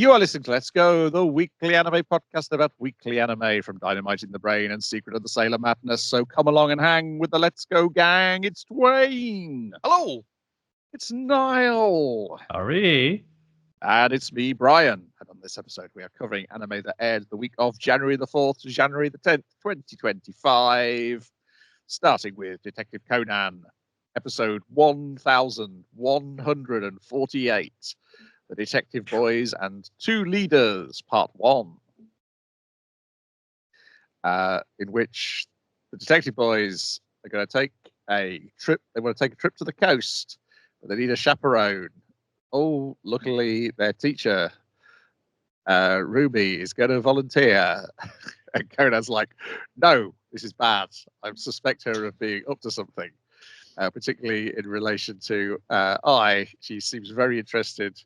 You are listening to Let's Go, the weekly anime podcast about weekly anime from Dynamite in the Brain and Secret of the Sailor Madness. So come along and hang with the Let's Go gang. It's Dwayne. Hello. It's Niall. Howdy. And it's me, Brian. And on this episode, we are covering anime that aired the week of January the 4th to January the 10th, 2025. Starting with Detective Conan, episode 1148. The Detective Boys and Two Leaders, Part 1. In which the Detective Boys are going to take a trip. They want to take a trip to the coast, but they need a chaperone. Oh, luckily their teacher, Ruby, is going to volunteer. And Conan's like, no, this is bad. I suspect her of being up to something, particularly in relation to She seems very interested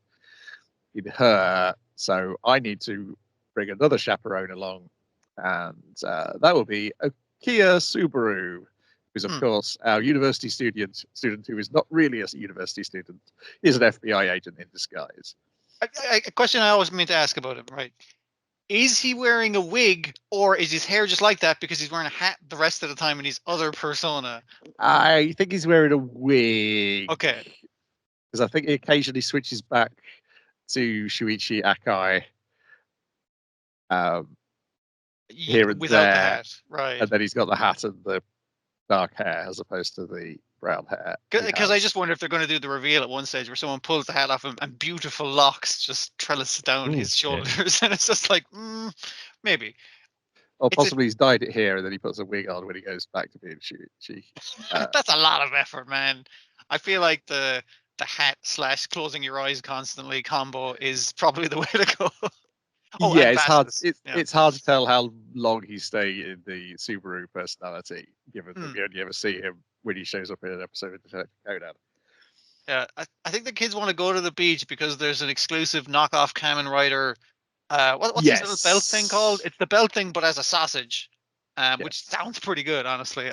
in her, so I need to bring another chaperone along, and that will be Kia Subaru, who's of course our university student who is not really a university student. He's an FBI agent in disguise. A question I always meant to ask about him, right? Is he wearing a wig, or is his hair just like that because he's wearing a hat the rest of the time in his other persona? I think he's wearing a wig. Okay. Because I think he occasionally switches back to Shuichi Akai here and without there, the hat, right? And then he's got the hat and the dark hair as opposed to the brown hair. Because I just wonder if they're going to do the reveal at one stage where someone pulls the hat off him and beautiful locks just trellis down his shoulders, and it's just like, maybe. Or possibly he's dyed it here and then he puts a wig on when he goes back to being Shuichi. That's a lot of effort, man. I feel like the hat / closing your eyes constantly combo is probably the way to go. Yeah, it's hard. It's hard to tell how long he's staying in the Subaru personality, given that we only ever see him when he shows up in an episode of Detective Conan. Yeah, I think the kids want to go to the beach because there's an exclusive knockoff Kamen Rider. What's his little belt thing called? It's the belt thing, but as a sausage. Which sounds pretty good, honestly.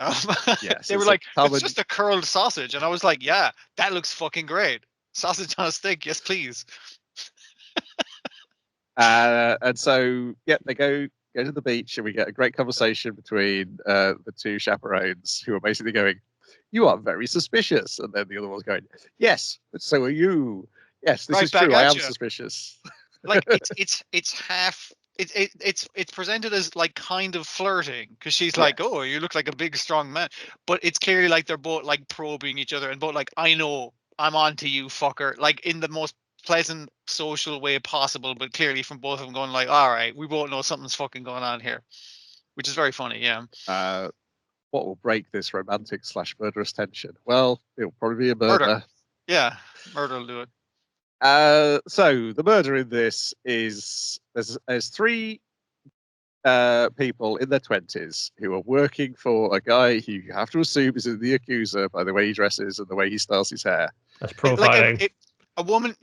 Yes, they were like, it's just a curled sausage. And I was like, yeah, that looks fucking great. Sausage on a stick, yes, please. And so, they go to the beach, and we get a great conversation between the two chaperones who are basically going, you are very suspicious. And then the other one's going, yes, but so are you. Yes, this is true. I am suspicious. Like, it's half... It's presented as like kind of flirting because she's like, oh, you look like a big strong man, but it's clearly like they're both like probing each other and both like, I know I'm on to you, fucker, like in the most pleasant social way possible, but clearly from both of them going like, all right, we both know something's fucking going on here, which is very funny. What will break this romantic / murderous tension? Well, it'll probably be a murder. Murder will do it. So the murder in this is there's three people in their 20s who are working for a guy who you have to assume is in the Yakuza by the way he dresses and the way he styles his hair. That's profiling. A woman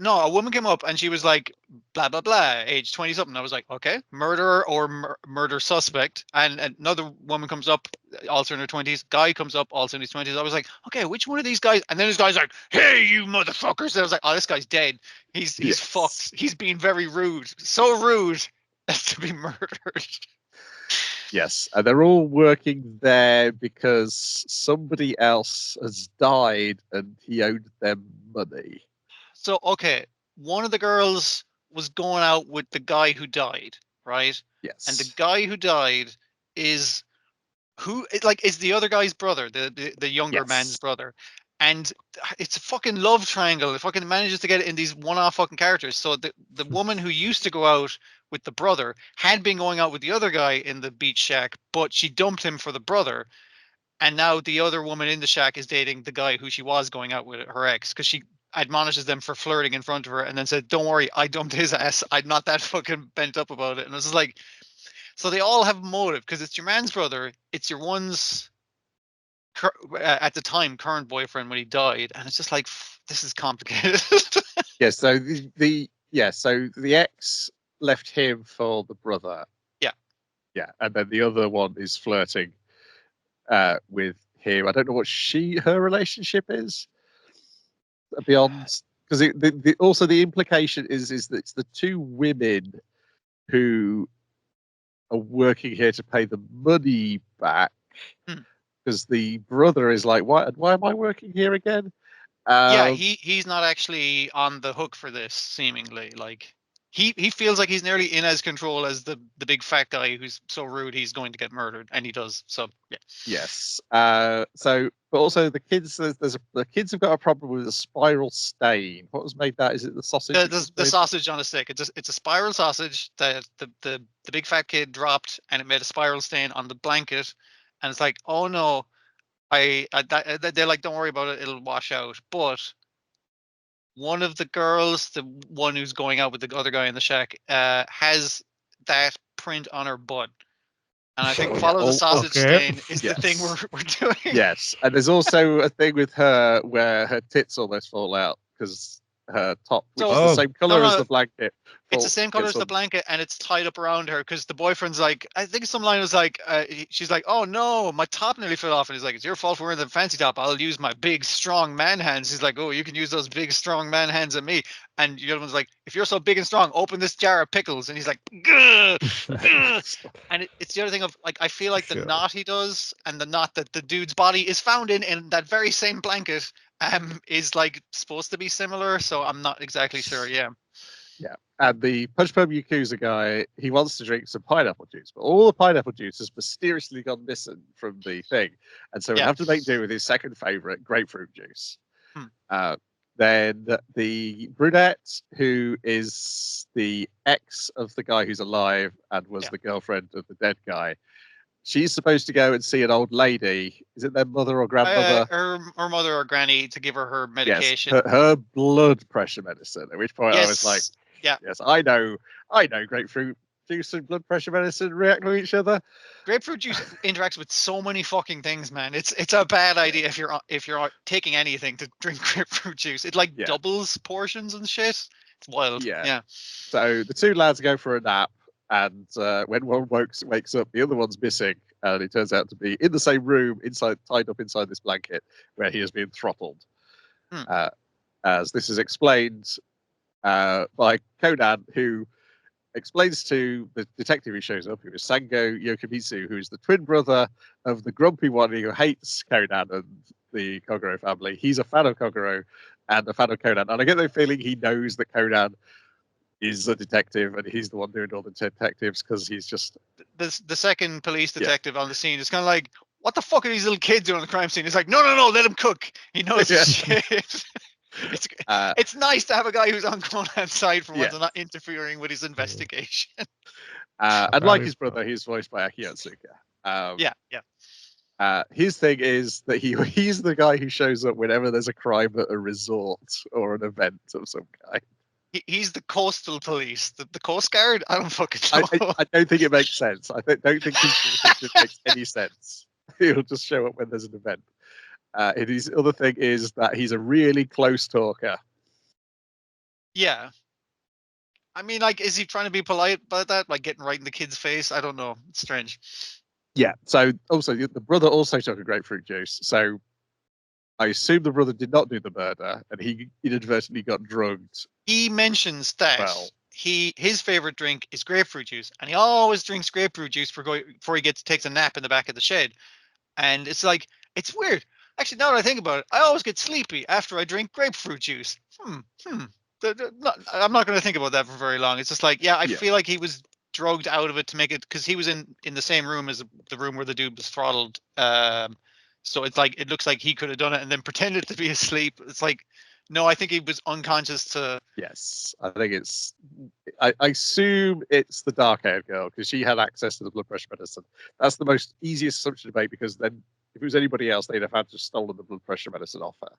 came up and she was like, blah, blah, blah, age 20 something. I was like, okay, murderer or murder suspect. And another woman comes up, also in her 20s. Guy comes up, also in his 20s. I was like, okay, which one of these guys? And then this guy's like, hey, you motherfuckers. And I was like, oh, this guy's dead. He's fucked. He's being very rude. So rude as to be murdered. Yes, and they're all working there because somebody else has died and he owed them money. So, okay, one of the girls was going out with the guy who died, right? Yes. And the guy who died is the other guy's brother, the younger man's brother. And it's a fucking love triangle. It fucking manages to get it in these one-off fucking characters. So the woman who used to go out with the brother had been going out with the other guy in the beach shack, but she dumped him for the brother. And now the other woman in the shack is dating the guy who she was going out with, her ex, because she admonishes them for flirting in front of her and then said, don't worry, I dumped his ass. I'm not that fucking bent up about it. And it's just like, so they all have a motive because it's your man's brother. It's your one's, at the time, current boyfriend when he died. And it's just like, this is complicated. So so the ex left him for the brother. Yeah. And then the other one is flirting with him. I don't know what her relationship is. Beyond, because also the implication is that it's the two women who are working here to pay the money back, because the brother is like, why am I working here again? Yeah, he's not actually on the hook for this, seemingly. Like he feels like he's nearly in as control as the big fat guy who's so rude he's going to get murdered, and he does. So yeah. Yes. So, but also the kids. The kids have got a problem with a spiral stain. What was made that? Is it the sausage? The sausage on a stick. It's a spiral sausage that the big fat kid dropped, and it made a spiral stain on the blanket, and it's like, oh no. They're like, don't worry about it, it'll wash out. But one of the girls, the one who's going out with the other guy in the shack, has that print on her butt. And I think follow the sausage stain is the thing we're doing. Yes, and there's also a thing with her where her tits almost fall out because her top, which is the same color as the blanket. It's the same color as the blanket, and it's tied up around her because the boyfriend's like, I think some line was like, she's like, oh no, my top nearly fell off, and he's like, it's your fault for wearing the fancy top. I'll use my big strong man hands. He's like, oh, you can use those big strong man hands at me. And the other one's like, if you're so big and strong, open this jar of pickles. And he's like, gah, gah. And it's the other thing of like, I feel like the knot he does and the knot that the dude's body is found in that very same blanket is like supposed to be similar. So I'm not exactly sure. Yeah. Yeah, and the Punch Pub Yakuza guy, he wants to drink some pineapple juice, but all the pineapple juice has mysteriously gone missing from the thing, and so we have to make do with his second favorite, grapefruit juice. Then the brunette, who is the ex of the guy who's alive and was the girlfriend of the dead guy, she's supposed to go and see an old lady. Is it their mother or grandmother? Her mother or granny, to give her medication. Yes, her blood pressure medicine. At which point I was like, yes, I know grapefruit juice and blood pressure medicine react to each other. Grapefruit juice interacts with so many fucking things, man. It's a bad idea if you're taking anything to drink grapefruit juice. It like doubles portions and shit. It's wild. Yeah. So the two lads go for a nap, and when one wakes up, the other one's missing, and it turns out to be in the same room, tied up inside this blanket, where he has been throttled. As this is explained by Conan, who explains to the detective who shows up, who is Sango Yokomitsu, who is the twin brother of the grumpy one who hates Conan and the Kogoro family. He's a fan of Kogoro and a fan of Conan, and I get the feeling he knows that Conan is a detective and he's the one doing all the detectives, because he's just the second police detective on the scene. It's kind of like, what the fuck are these little kids doing on the crime scene? It's like, no, let him cook. He knows his shit. It's nice to have a guy who's on Conan's side for once and not interfering with his investigation. And like his brother, he's voiced by Aki Yotsuka. His thing is that he's the guy who shows up whenever there's a crime at a resort or an event of some kind. He's the coastal police, the Coast Guard. I don't fucking know. I don't think it makes sense. I don't think it makes any sense. He'll just show up when there's an event. His other thing is that he's a really close talker. Yeah. I mean, like, is he trying to be polite about that? Like getting right in the kid's face? I don't know. It's strange. Yeah. So also the brother also took a grapefruit juice. So I assume the brother did not do the murder, and he inadvertently got drugged. He mentions that his favorite drink is grapefruit juice, and he always drinks grapefruit juice before he takes a nap in the back of the shed. And it's like, it's weird. Actually, now that I think about it, I always get sleepy after I drink grapefruit juice. I'm not going to think about that for very long. It's just like, I feel like he was drugged out of it to make it, because he was in the same room as the room where the dude was throttled. So it's like, it looks like he could have done it and then pretended to be asleep. It's like, no, I think he was unconscious to. Yes, I think I assume it's the dark-haired girl, because she had access to the blood pressure medicine. That's the most easiest assumption to make, because then if it was anybody else, they'd have had to stolen the blood pressure medicine off her.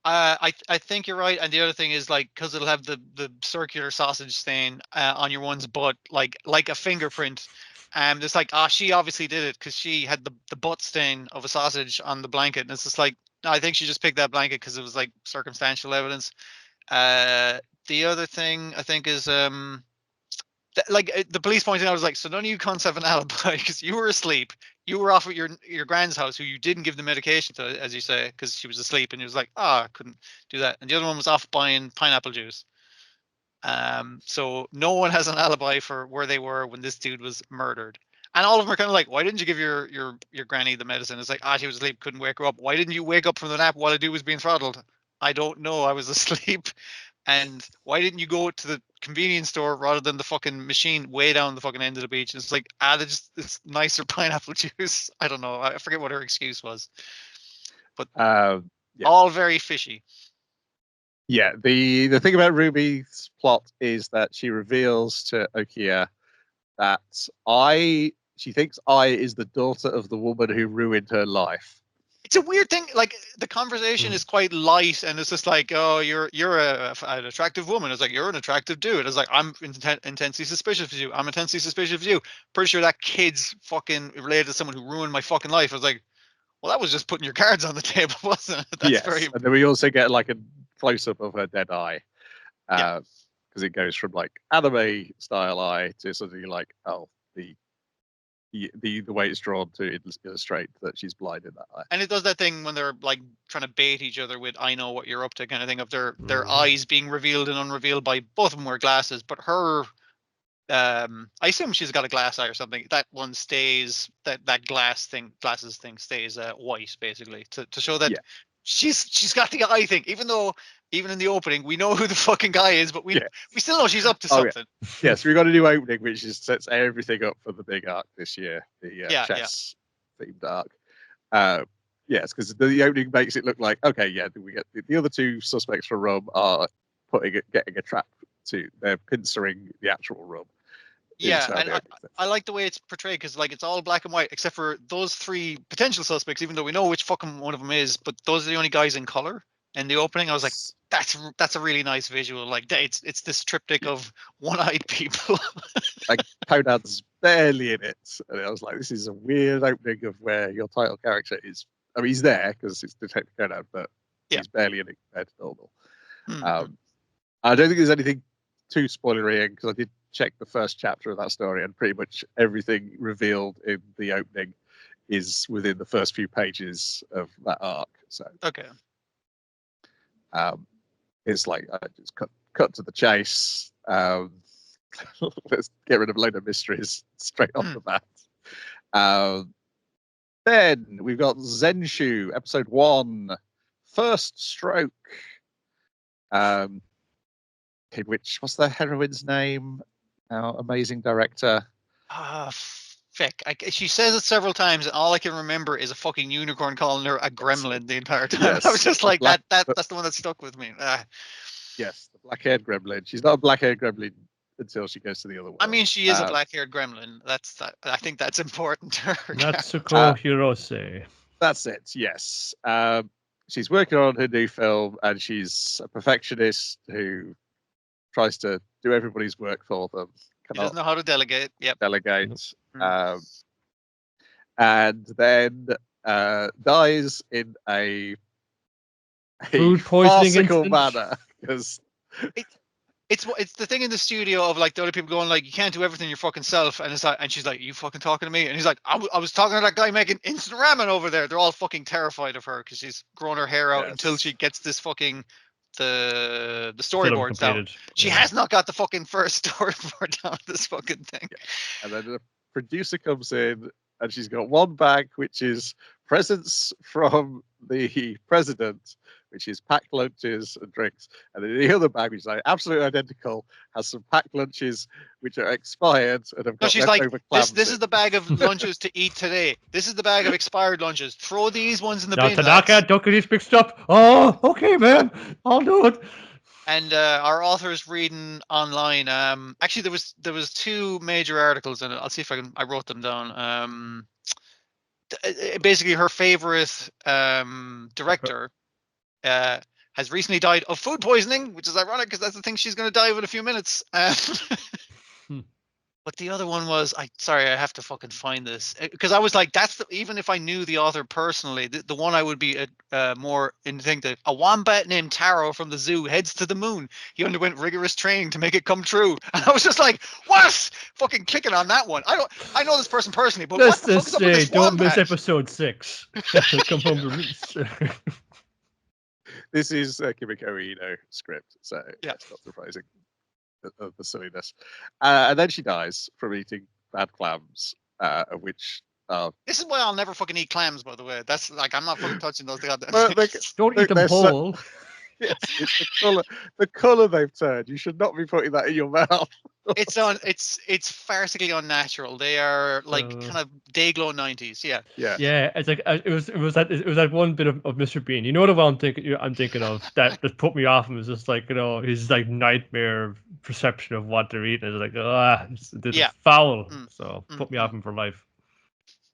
I think you're right. And the other thing is, like, because it'll have the circular sausage stain on your one's butt, like a fingerprint. It's like, she obviously did it because she had the butt stain of a sausage on the blanket. And it's just like, no, I think she just picked that blanket because it was like circumstantial evidence. The other thing I think is like the police pointing out was like, so none of you cunts have an alibi because you were asleep. you were off at your grand's house, who you didn't give the medication to, as you say, because she was asleep, and he was like, I couldn't do that. And the other one was off buying pineapple juice. So no one has an alibi for where they were when this dude was murdered. And all of them are kind of like, why didn't you give your granny the medicine? It's like, she was asleep, couldn't wake her up. Why didn't you wake up from the nap while a dude was being throttled? I don't know. I was asleep. And why didn't you go to the convenience store rather than the fucking machine way down the fucking end of the beach? And it's like, it's nicer pineapple juice. I don't know. I forget what her excuse was. But all very fishy. Yeah, the thing about Ruby's plot is that she reveals to Okia that she thinks I is the daughter of the woman who ruined her life. It's a weird thing. Like, the conversation is quite light, and it's just like, oh, you're an attractive woman. It's like, you're an attractive dude. It's like, I'm intensely suspicious of you. I'm intensely suspicious of you. Pretty sure that kid's fucking related to someone who ruined my fucking life. I was like, well, that was just putting your cards on the table, wasn't it? That's yes, and then we also get like a close up of her dead eye, because it goes from like anime style eye to something like, oh, the way it's drawn to illustrate that she's blind in that eye. And it does that thing when they're like trying to bait each other with "I know what you're up to" kind of thing, of their eyes being revealed and unrevealed by both of them wear glasses, but her, I assume she's got a glass eye or something. That one stays, that glasses thing stays white, basically, to show that she's got the eye thing, even though even in the opening we know who the fucking guy is, but we still know she's up to something. Yes, we got a new opening which sets everything up for the big arc this year, the chess themed arc. Yes, because the opening makes it look like, okay, we get the other two suspects for Rum are getting a trap to, they're pincering the actual Rum. Yeah, and I like the way it's portrayed, because like it's all black and white except for those three potential suspects, even though we know which fucking one of them is, but those are the only guys in color in the opening. I was like, that's a really nice visual. Like, it's this triptych of one-eyed people. Like, Conan's barely in it, and I was like, this is a weird opening of where your title character is. I mean, he's there because it's Detective Conan, but he's barely in it compared to normal. I don't think there's anything too spoilery because I did check the first chapter of that story, and pretty much everything revealed in the opening is within the first few pages of that arc. So it's like, just cut to the chase. Let's get rid of a load of mysteries straight off the bat. Then we've got Zenshu, episode 1, First Stroke. Which, what's the heroine's name? Our amazing director. She says it several times, and all I can remember is a fucking unicorn calling her a gremlin the entire time. I was just like, that's the one that stuck with me. Yes, the black-haired gremlin. She's not a black-haired gremlin until she goes to the other world. I mean, she is a black-haired gremlin. I think that's important to her. Natsuko Hirose. That's it, yes. She's working on her new film, and she's a perfectionist who tries to do everybody's work for them. She doesn't know how to delegate. Yep. Delegate. And then dies in a food poisoning manner, because it's the thing in the studio of like the other people going like, you can't do everything your fucking self, and it's like, and she's like, you fucking talking to me? And he's like, I was talking to that guy making instant ramen over there. They're all fucking terrified of her because she's grown her hair out until she gets this fucking the storyboards down. She has not got the fucking first storyboard down this fucking thing. And then the producer comes in, and she's got one bag which is presents from the president, which is packed lunches and drinks, and then the other bag, which is like absolutely identical, has some packed lunches which are expired and have got she's like, this is the bag of lunches to eat today. This is the bag of expired lunches. Throw these ones in the bin. Tanaka, don't get these mixed up. Oh, okay, man, I'll do it. And our author's reading online. Actually, there was two major articles in it. I'll see if I wrote them down. Basically, her favorite director has recently died of food poisoning, which is ironic because that's the thing she's going to die of in a few minutes. But the other one was, sorry, I have to fucking find this because I was like, even if I knew the author personally, the one I would be more into. A wombat named Taro from the zoo heads to the moon. He underwent rigorous training to make it come true. And I was just like, what? Fucking clicking on that one. I know this person personally, but what the fuck is up with this don't miss wombat? episode 6. Come home to This is a Kimiko Ino script, so Yeah. it's not surprising of the silliness. And then she dies from eating bad clams, of which This is why I'll never fucking eat clams, by the way. That's like, I'm not fucking touching those goddamn well, things. Don't eat them they're whole. yes, it's the color they've turned. You should not be putting that in your mouth. It's farcically unnatural. They are like kind of Dayglow 90s. Yeah. Yeah, it's like it was that one bit of Mr. Bean. You know what I'm thinking of that put me off him is just like, his like nightmare perception of what they're eating is like, this is foul. So put me off him for life.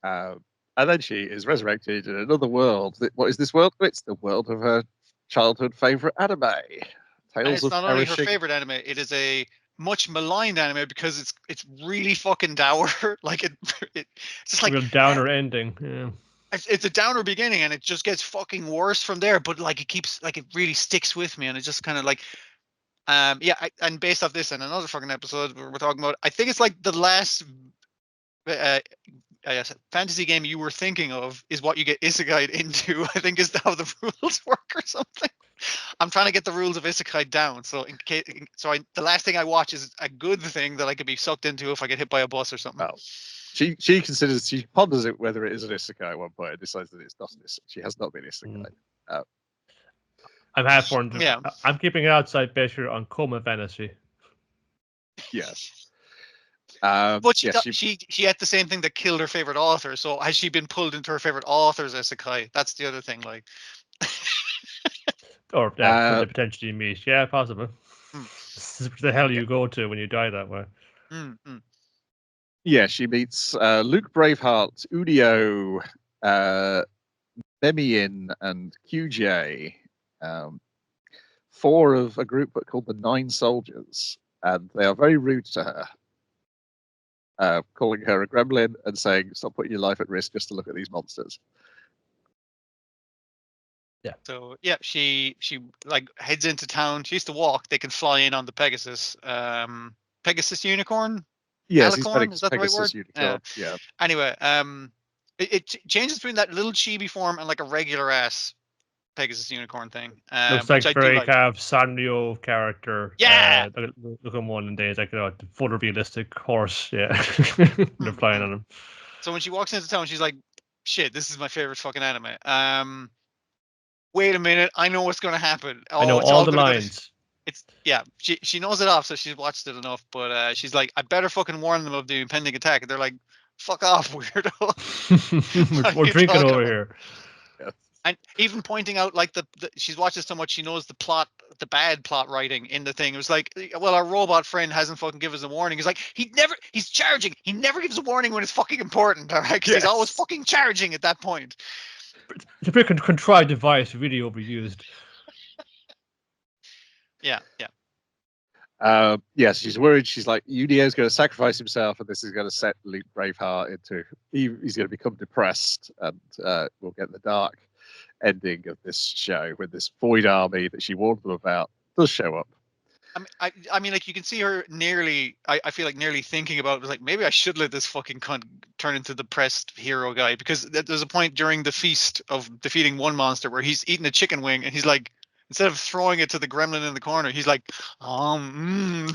And then she is resurrected in another world. What is this world? It's the world of her childhood favorite anime. And it's Tales of not only her Perishing. favorite anime, it is a much maligned anime because it's really fucking dour. Like it's just like real downer ending. Yeah. It's a downer beginning and it just gets fucking worse from there. But like it keeps like it really sticks with me and it just kind of like and based off this and another fucking episode we're talking about, I think it's like the last fantasy game you were thinking of is what you get isekai into. I think is how the rules work or something. I'm trying to get the rules of isekai down. So the last thing I watch is a good thing that I could be sucked into if I get hit by a bus or something. Well, she ponders it whether it is an isekai at one point and decides that it's not an isekai. She has not been isekai. I'm half warned. Yeah. I'm keeping it outside Besher on Coma Fantasy. Yes. But she had the same thing that killed her favorite author. So has she been pulled into her favorite author's isekai? That's the other thing. Like, or could they potentially meet? Yeah, possible. This is the hell you go to when you die that way. Yeah, she meets Luke Braveheart, Udio, Memiin, and QJ. 4 of a group called the 9 Soldiers, and they are very rude to her, calling her a gremlin and saying, "Stop putting your life at risk just to look at these monsters." Yeah. So yeah, she like heads into town. She used to walk. They can fly in on the Pegasus. Pegasus unicorn. Yes, Alicorn? Is that the right word? Unicorn. Yeah. Anyway, it changes between that little chibi form and like a regular ass Pegasus unicorn thing. Looks like very kind of Sanrio character. Yeah. Looking one and days like the photorealistic horse. Yeah. They're flying on him. So when she walks into town, she's like, "Shit, this is my favorite fucking anime." Wait a minute, I know what's gonna happen. I know all the lines. She knows it off, so she's watched it enough. But she's like, I better fucking warn them of the impending attack. And they're like, "Fuck off, weirdo." we're drinking over here. Yeah. And even pointing out like she's watched it so much she knows the plot, the bad plot writing in the thing. It was like, well, our robot friend hasn't fucking given us a warning. He's like, he's charging. He never gives a warning when it's fucking important. All right, because he's always fucking charging at that point. It's a bit contrived device, really overused. Yeah. Yes, she's worried. She's like, Udio's going to sacrifice himself, and this is going to set Luke Braveheart into. He's going to become depressed, and we'll get the dark ending of this show when this void army that she warned them about does show up. I mean, like you can see her nearly. I feel like nearly thinking about it, was like, maybe I should let this fucking cunt turn into the depressed hero guy, because there's a point during the feast of defeating one monster where he's eating a chicken wing and he's like, instead of throwing it to the gremlin in the corner, he's like,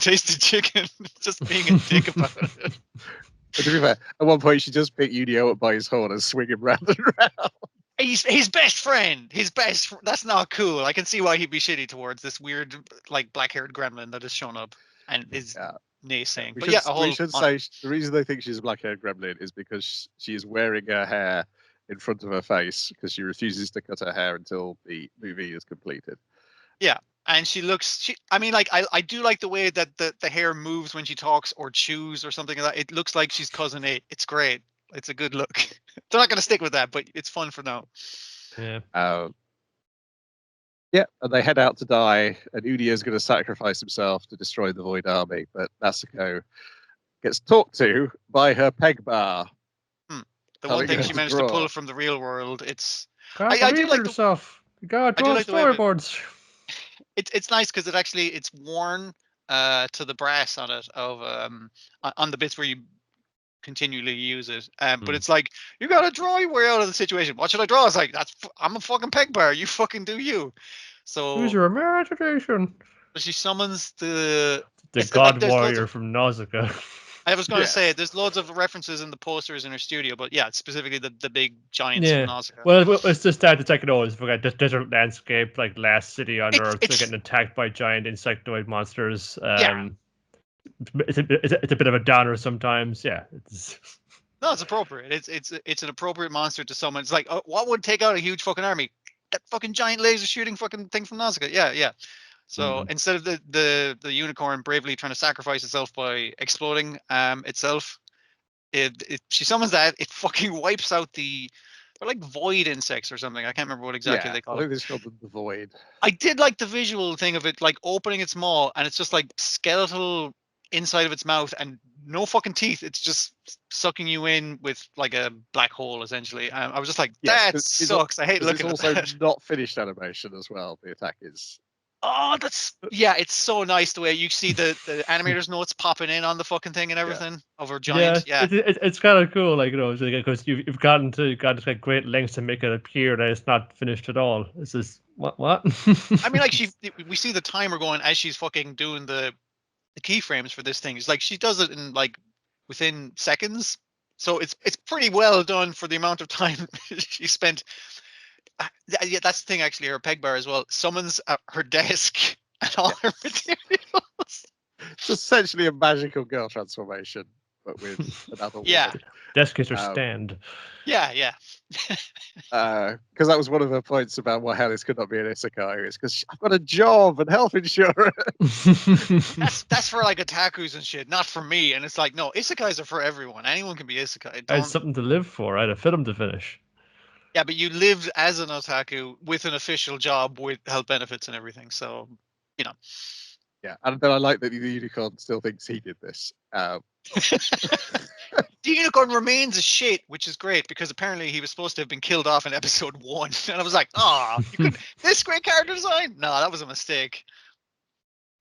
tasty chicken, just being a dick about it. But to be fair, at one point she just picked Udio up by his horn and swing him round and round. He's his best friend. That's not cool. I can see why he'd be shitty towards this weird, like, black-haired gremlin that has shown up and is naysaying. We should say the reason they think she's a black-haired gremlin is because she is wearing her hair in front of her face because she refuses to cut her hair until the movie is completed. Yeah, and she looks. I mean, like, I do like the way that the hair moves when she talks or chews or something like that. It looks like she's cousin 8. It's great. It's a good look. They're not going to stick with that, but it's fun for now. Yeah. Yeah, and they head out to die, and Udio's going to sacrifice himself to destroy the Void Army, but Masako gets talked to by her peg bar. The one thing she managed to pull from the real world. It's I do like yourself. You gotta draw storyboards. It's nice because it's worn to the brass on it on the bits where you continually use it. But it's like, you gotta draw your way out of the situation. What should I draw? It's like, I'm a fucking peg bar. You fucking do you. So use your imagination. She summons the God warrior from Nausicaa. I was going to say, there's loads of references in the posters in her studio, but yeah, specifically the big giants from Nausicaa. Well, it's just that it's like, it's like this desert landscape, like last city on Earth, they're getting attacked by giant insectoid monsters. It's a bit of a downer sometimes. Yeah, no, it's appropriate. It's an appropriate monster to summon. It's like, what would take out a huge fucking army? That fucking giant laser shooting fucking thing from Nausicaa. Yeah. So instead of the unicorn bravely trying to sacrifice itself by exploding itself, she summons that. It fucking wipes out they're like void insects or something. I can't remember what exactly they call it. I think it's called the void. I did like the visual thing of it, like opening its maw and it's just like skeletal inside of its mouth and no fucking teeth. It's just sucking you in with like a black hole essentially. I was just like, that sucks. I hate looking at that. It's also not finished animation as well. The attack is. Oh, it's so nice the way you see the animator's notes popping in on the fucking thing and everything over giant. Yeah, it's kind of cool, like, because you've gotten to like great lengths to make it appear that it's not finished at all. It's just what? I mean, like we see the timer going as she's fucking doing the keyframes for this thing. It's like she does it in like within seconds, so it's pretty well done for the amount of time she spent. Yeah, that's the thing. Actually, her peg bar as well summons her desk and all her materials. It's essentially a magical girl transformation, but with another woman. Desk is her stand. Yeah. Because that was one of her points about why this could not be an isekai. It's because I've got a job and health insurance. that's for like otakus and shit, not for me. And it's like, no, isekais are for everyone. Anyone can be isekai. I had something to live for. I had a film to finish. Yeah, but you lived as an otaku with an official job with health benefits and everything. So, Yeah, and then I like that the unicorn still thinks he did this. The unicorn remains a shit, which is great because apparently he was supposed to have been killed off in episode 1. And I was like, this great character design? No, that was a mistake.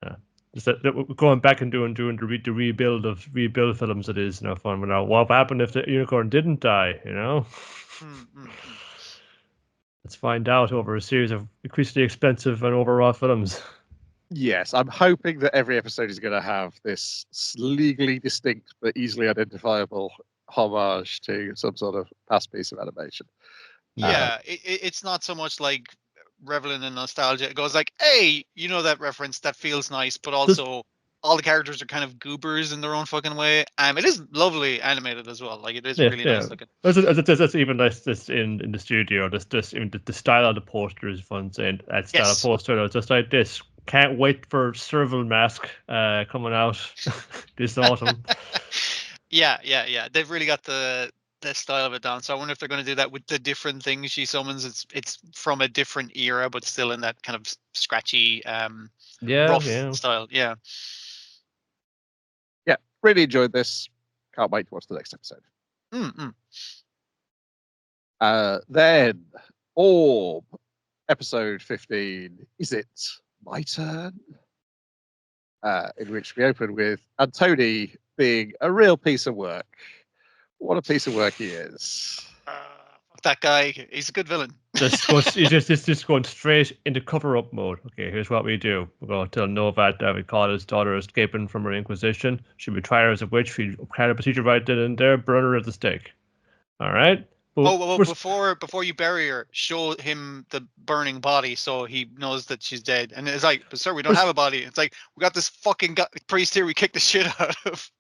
Yeah. Just that going back and doing the rebuild films, it is no fun. Now, what happened if the unicorn didn't die? Let's find out over a series of increasingly expensive and overwrought films. Yes, I'm hoping that every episode is going to have this legally distinct but easily identifiable homage to some sort of past piece of animation. Yeah, it's not so much like reveling in nostalgia. It goes like, hey, you know that reference, that feels nice, but also all the characters are kind of goobers in their own fucking way. It is lovely animated as well. Like, it is really nice looking. That's even nice just in the studio. Just even the style of the poster is fun. Saying that style of poster, just like this. Can't wait for Serval Mask coming out this autumn. Yeah. They've really got the style of it down. So I wonder if they're going to do that with the different things she summons. It's from a different era, but still in that kind of scratchy, rough style. Yeah. Yeah, really enjoyed this. Can't wait to watch the next episode. Then Orb, episode 15. Is it my turn? In which we open with Antoni being a real piece of work. What a piece of work he is. That guy, he's a good villain. He's just going straight into cover-up mode. Okay, here's what we do. We're going to tell Novat that we caught his daughter escaping from her Inquisition. Should we try her as a witch? We had a procedure right then and there, burn her at the stake. All right? Before you bury her, show him the burning body so he knows that she's dead. And it's like, sir, we don't have a body. It's like, we got this fucking priest here we kicked the shit out of.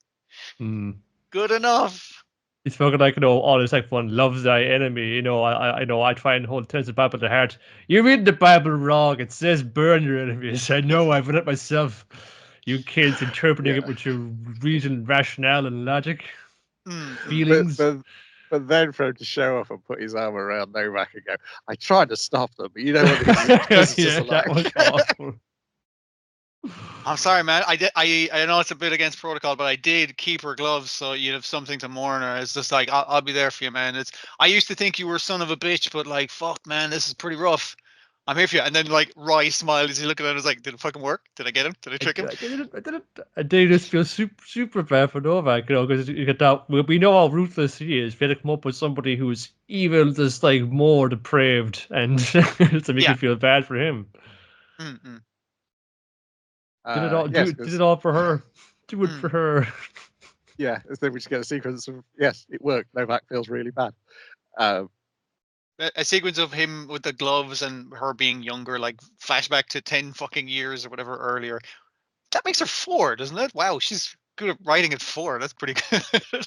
Good enough. It's fucking like, all this like one loves thy enemy. I try and hold tense the Bible to heart. You read the Bible wrong. It says burn your enemies. I know, I've read it myself. You kids interpreting it with your reason, rationale, and logic. Feelings. But then for him to show off and put his arm around Novak and go, I tried to stop them, but you know what it is? That was awful. I'm sorry, man. I know it's a bit against protocol, but I did keep her gloves, so you'd have something to mourn her. It's just like I'll be there for you, man. I used to think you were a son of a bitch, but like fuck, man, this is pretty rough. I'm here for you. And then like Roy smiled as he looked at it and was like, did it fucking work? Did I get him? Did I trick him? I did just feel super bad for Novak, because you get that. We know how ruthless he is. We had to come up with somebody who's evil, just like more depraved, and to make you feel bad for him. Mm-mm. Did it all? Did it all for her. Do it for her. Yeah, then we just get a sequence of yes, it worked. Novak feels really bad. A sequence of him with the gloves and her being younger, like flashback to 10 fucking years or whatever earlier. That makes her 4, doesn't it? Wow, she's good at writing at 4. That's pretty good.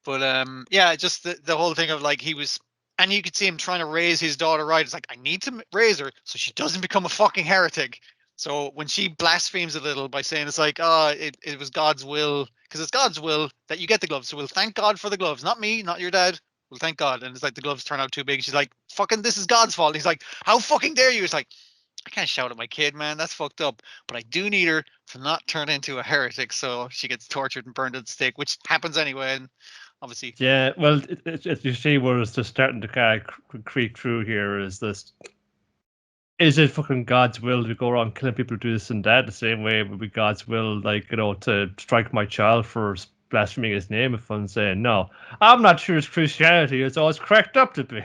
But yeah, just the whole thing of like he was, and you could see him trying to raise his daughter right. It's like, I need to raise her so she doesn't become a fucking heretic. So when she blasphemes a little by saying it's like, it was God's will, because it's God's will that you get the gloves. So we'll thank God for the gloves, not me, not your dad. Well, thank God. And it's like the gloves turn out too big. She's like, fucking, this is God's fault. And he's like, how fucking dare you? It's like, I can't shout at my kid, man. That's fucked up. But I do need her to not turn into a heretic, so she gets tortured and burned at the stake, which happens anyway. And obviously, yeah. Well, you see where it's just starting to kind of creep through here. Is this? Is it fucking God's will to go around killing people who do this and that? The same way it would be God's will, like, to strike my child for blaspheming his name. If I'm saying no, I'm not sure it's Christianity. It's always cracked up to be.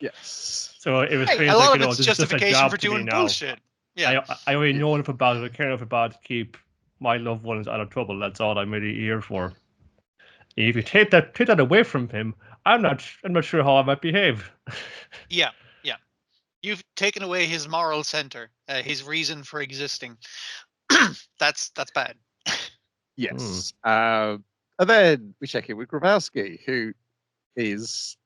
Yes. So it was a lot of it's justification for doing bullshit. Yeah, I only know enough about it. I care enough about it to keep my loved ones out of trouble. That's all I'm really here for. If you take that away from him, I'm not sure how I might behave. yeah. You've taken away his moral center, his reason for existing. That's bad. Yes. And then we check in with Grabowski, who is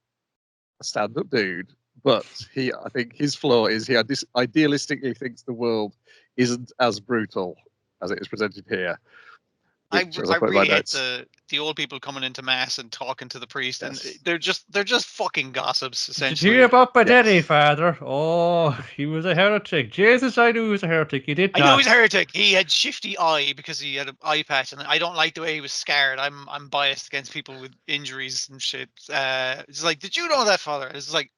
a stand-up dude, but I think his flaw is he idealistically thinks the world isn't as brutal as it is presented here. I really hate the old people coming into mass and talking to the priest, and they're just fucking gossips essentially. Did you hear about my daddy, Father? Oh, he was a heretic. Jesus, I knew he was a heretic. He did. I know he's a heretic. He had shifty eye because he had an eye patch, and I don't like the way he was scarred. I'm biased against people with injuries and shit. It's like, did you know that, Father? It's like,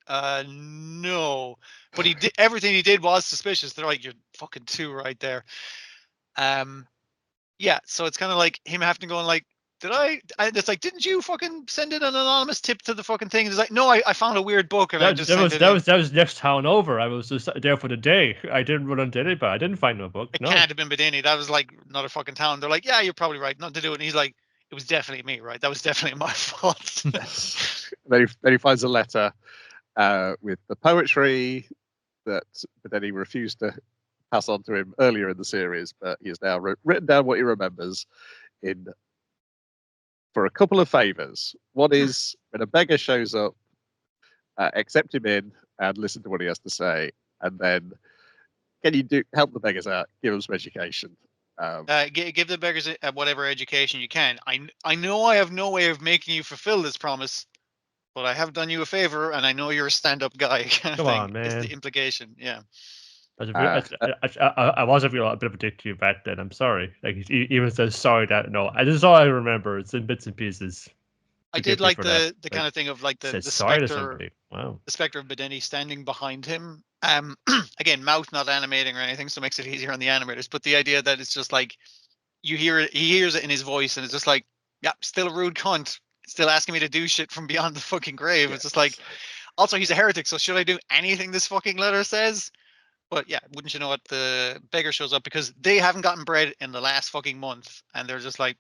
no, but he did everything he did was suspicious. They're like, you're fucking 2 right there. Yeah, so it's kind of like him having to go and like, it's like, didn't you fucking send in an anonymous tip to the fucking thing? It's like, no, I found a weird book and I just that was next town over. I was just there for the day. I didn't run into anybody. I didn't find no book. It can't have been Bedini. That was like another fucking town. They're like, yeah, you're probably right. Nothing to do. And he's like, it was definitely me, right? That was definitely my fault. then he finds a letter with the poetry that Bedini refused to pass on to him earlier in the series, but he has now written down what he remembers for a couple of favors. One is when a beggar shows up, accept him in and listen to what he has to say, and then can you help the beggars out, give them some education. Give the beggars whatever education you can. I know I have no way of making you fulfill this promise, but I have done you a favor, and I know you're a stand-up guy. Come on, man. Is the implication? Yeah. I was a bit of a dick to you back then. I'm sorry. Like he even says sorry. That no, this is all I remember. It's in bits and pieces. I did like the kind of thing of like the specter. Wow. The specter of Bedeni standing behind him. Again, mouth not animating or anything, so it makes it easier on the animators. But the idea that it's just like you hear it, he hears it in his voice, and it's just like, yeah, still a rude cunt, still asking me to do shit from beyond the fucking grave. Yes. It's just like, also he's a heretic, so should I do anything this fucking letter says? But yeah, wouldn't you know what, the beggar shows up because they haven't gotten bread in the last fucking month, and they're just like,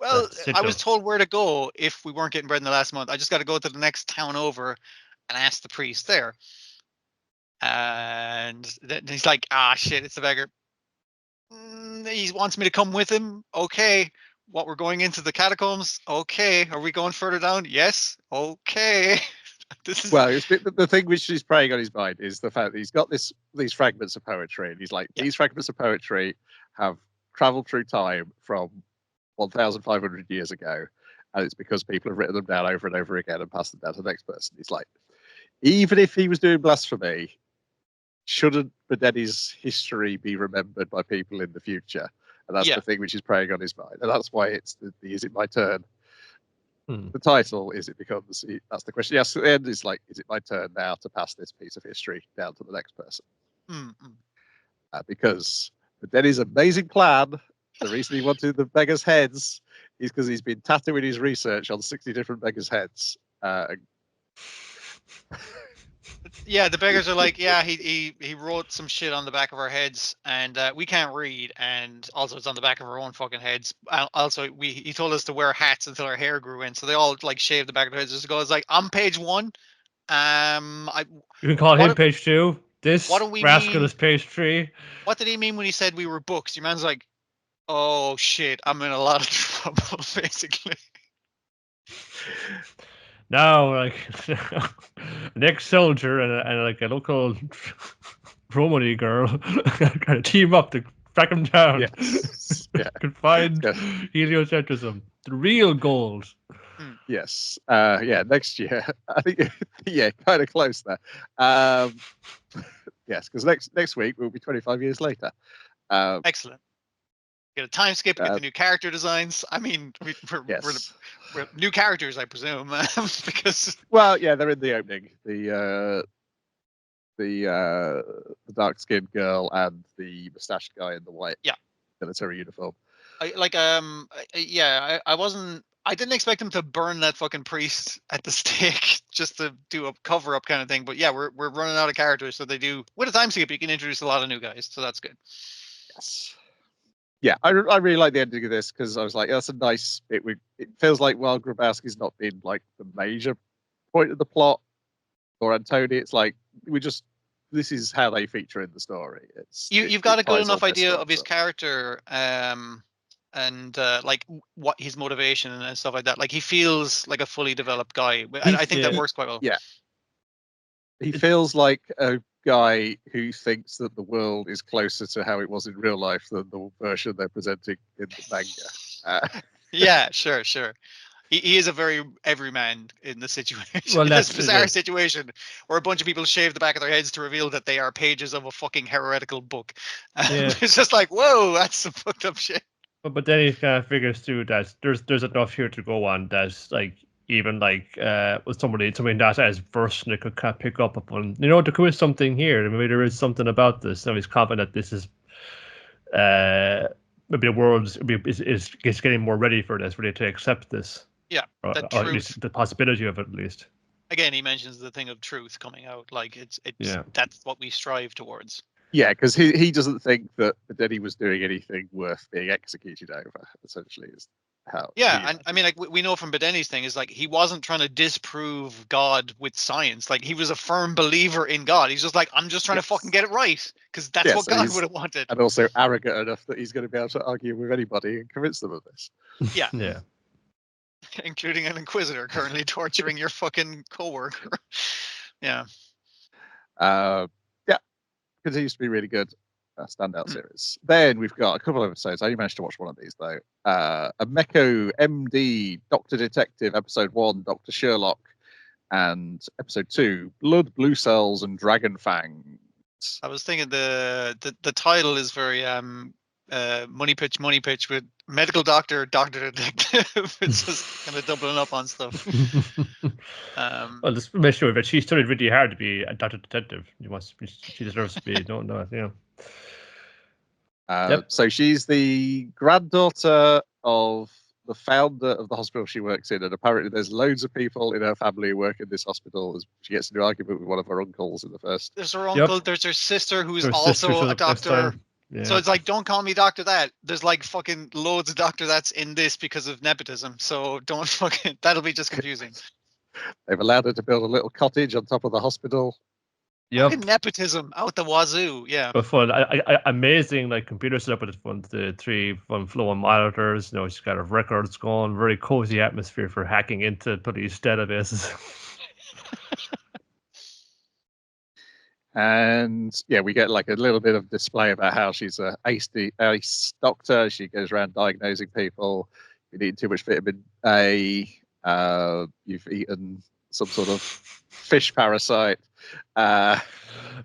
well, I was told where to go if we weren't getting bread in the last month. I just got to go to the next town over and ask the priest there. And then he's like, shit, it's the beggar. He wants me to come with him. Okay. What, we're going into the catacombs? Okay. Are we going further down? Yes. Okay. This is... Well, the thing which is preying on his mind is the fact that he's got these fragments of poetry, and he's like, these fragments of poetry have traveled through time from 1,500 years ago, and it's because people have written them down over and over again and passed them down to the next person. He's like, even if he was doing blasphemy, shouldn't Bedeni's history be remembered by people in the future? And that's the thing which is preying on his mind. And that's why it's the Is It My Turn? The title is it becomes, that's the question. Yes, at the end is like, is it my turn now to pass this piece of history down to the next person? Because Bedeni's amazing plan, the reason he wanted the beggars' heads is because he's been tattooing his research on 60 different beggars' heads. Yeah, the beggars are like, yeah, he wrote some shit on the back of our heads, and we can't read, and also it's on the back of our own fucking heads. Also, he told us to wear hats until our hair grew in, so they all like shaved the back of their heads. Just goes like, I'm page 1. You can call him page 2. This rascal is page 3. What did he mean when he said we were books? Your man's like, oh shit, I'm in a lot of trouble, basically. Now, like an ex-soldier and like a local Romany girl kind of team up to track him down. Yes. Yeah. Confined heliocentrism, the real gold. Yes. Next year. I think. Yeah, kind of close there. Yes, because next week will be 25 years later. Excellent. Get a time skip, get the new character designs. I mean, we're new characters, I presume, because. Well, yeah, they're in the opening. The dark-skinned girl and the mustached guy in the white military uniform. I didn't expect him to burn that fucking priest at the stake just to do a cover-up kind of thing. But yeah, we're running out of characters, so they do with a time skip. You can introduce a lot of new guys, so that's good. Yes. Yeah, I really like the ending of this because I was like, that's a nice. It feels like while Grabowski's not been like the major point of the plot, or Antoni, it's like this is how they feature in the story. You've got a good enough idea of his character, and like what his motivation and stuff like that. Like he feels like a fully developed guy, and I think that works quite well. Yeah, he feels like a guy who thinks that the world is closer to how it was in real life than the version they're presenting in the manga. Yeah, sure. He is a very everyman in the situation. Well, that's this bizarre situation where a bunch of people shave the back of their heads to reveal that they are pages of a fucking heretical book. It's just like, whoa, that's some fucked up shit. But then he kind of figures too that there's enough here to go on that's like even like with somebody that as version they could kind of pick up upon. You know, there is something here. Maybe there is something about this. And he's confident that this is maybe the world is getting more ready for this, ready to accept this. Yeah, or at least the possibility of it, at least. Again, he mentions the thing of truth coming out. Like that's what we strive towards. Yeah, because he doesn't think that Bedeni was doing anything worth being executed over. Essentially, is how. Yeah, and I mean, like we know from Bedeni's thing is like he wasn't trying to disprove God with science. Like he was a firm believer in God. He's just like, I'm just trying to fucking get it right because that's what God would have wanted. And also arrogant enough that he's going to be able to argue with anybody and convince them of this. Yeah. Yeah. Including an inquisitor currently torturing your fucking coworker. Yeah. Continues to be really good. Standout series. Then we've got a couple of episodes. I only managed to watch one of these though. Ameku, MD, Doctor Detective, episode 1, Dr. Sherlock, and episode 2, Blood, Blue Cells, and Dragon Fangs. I was thinking the title is very money pitch with medical doctor detective. It's just kind of doubling up on stuff. Well, just make sure that she studied really hard to be a doctor detective. She deserves to be. So she's the granddaughter of the founder of the hospital she works in, and apparently there's loads of people in her family who work in this hospital. She gets into an argument with one of her uncles in the first. There's her uncle. There's her sister who's also a doctor. Yeah. So it's like, don't call me Dr. That. There's like fucking loads of Dr. That's in this because of nepotism. So don't fucking, that'll be just confusing. They've allowed her to build a little cottage on top of the hospital. Yep. Fucking nepotism out the wazoo. Yeah. But fun. Amazing, like computer setup with the 3 flowing monitors. You know, she's got her records going. Very cozy atmosphere for hacking into police databases. And yeah, we get like a little bit of display about how she's a ace doctor. She goes around diagnosing people. You've eaten too much vitamin A. You've eaten some sort of fish parasite.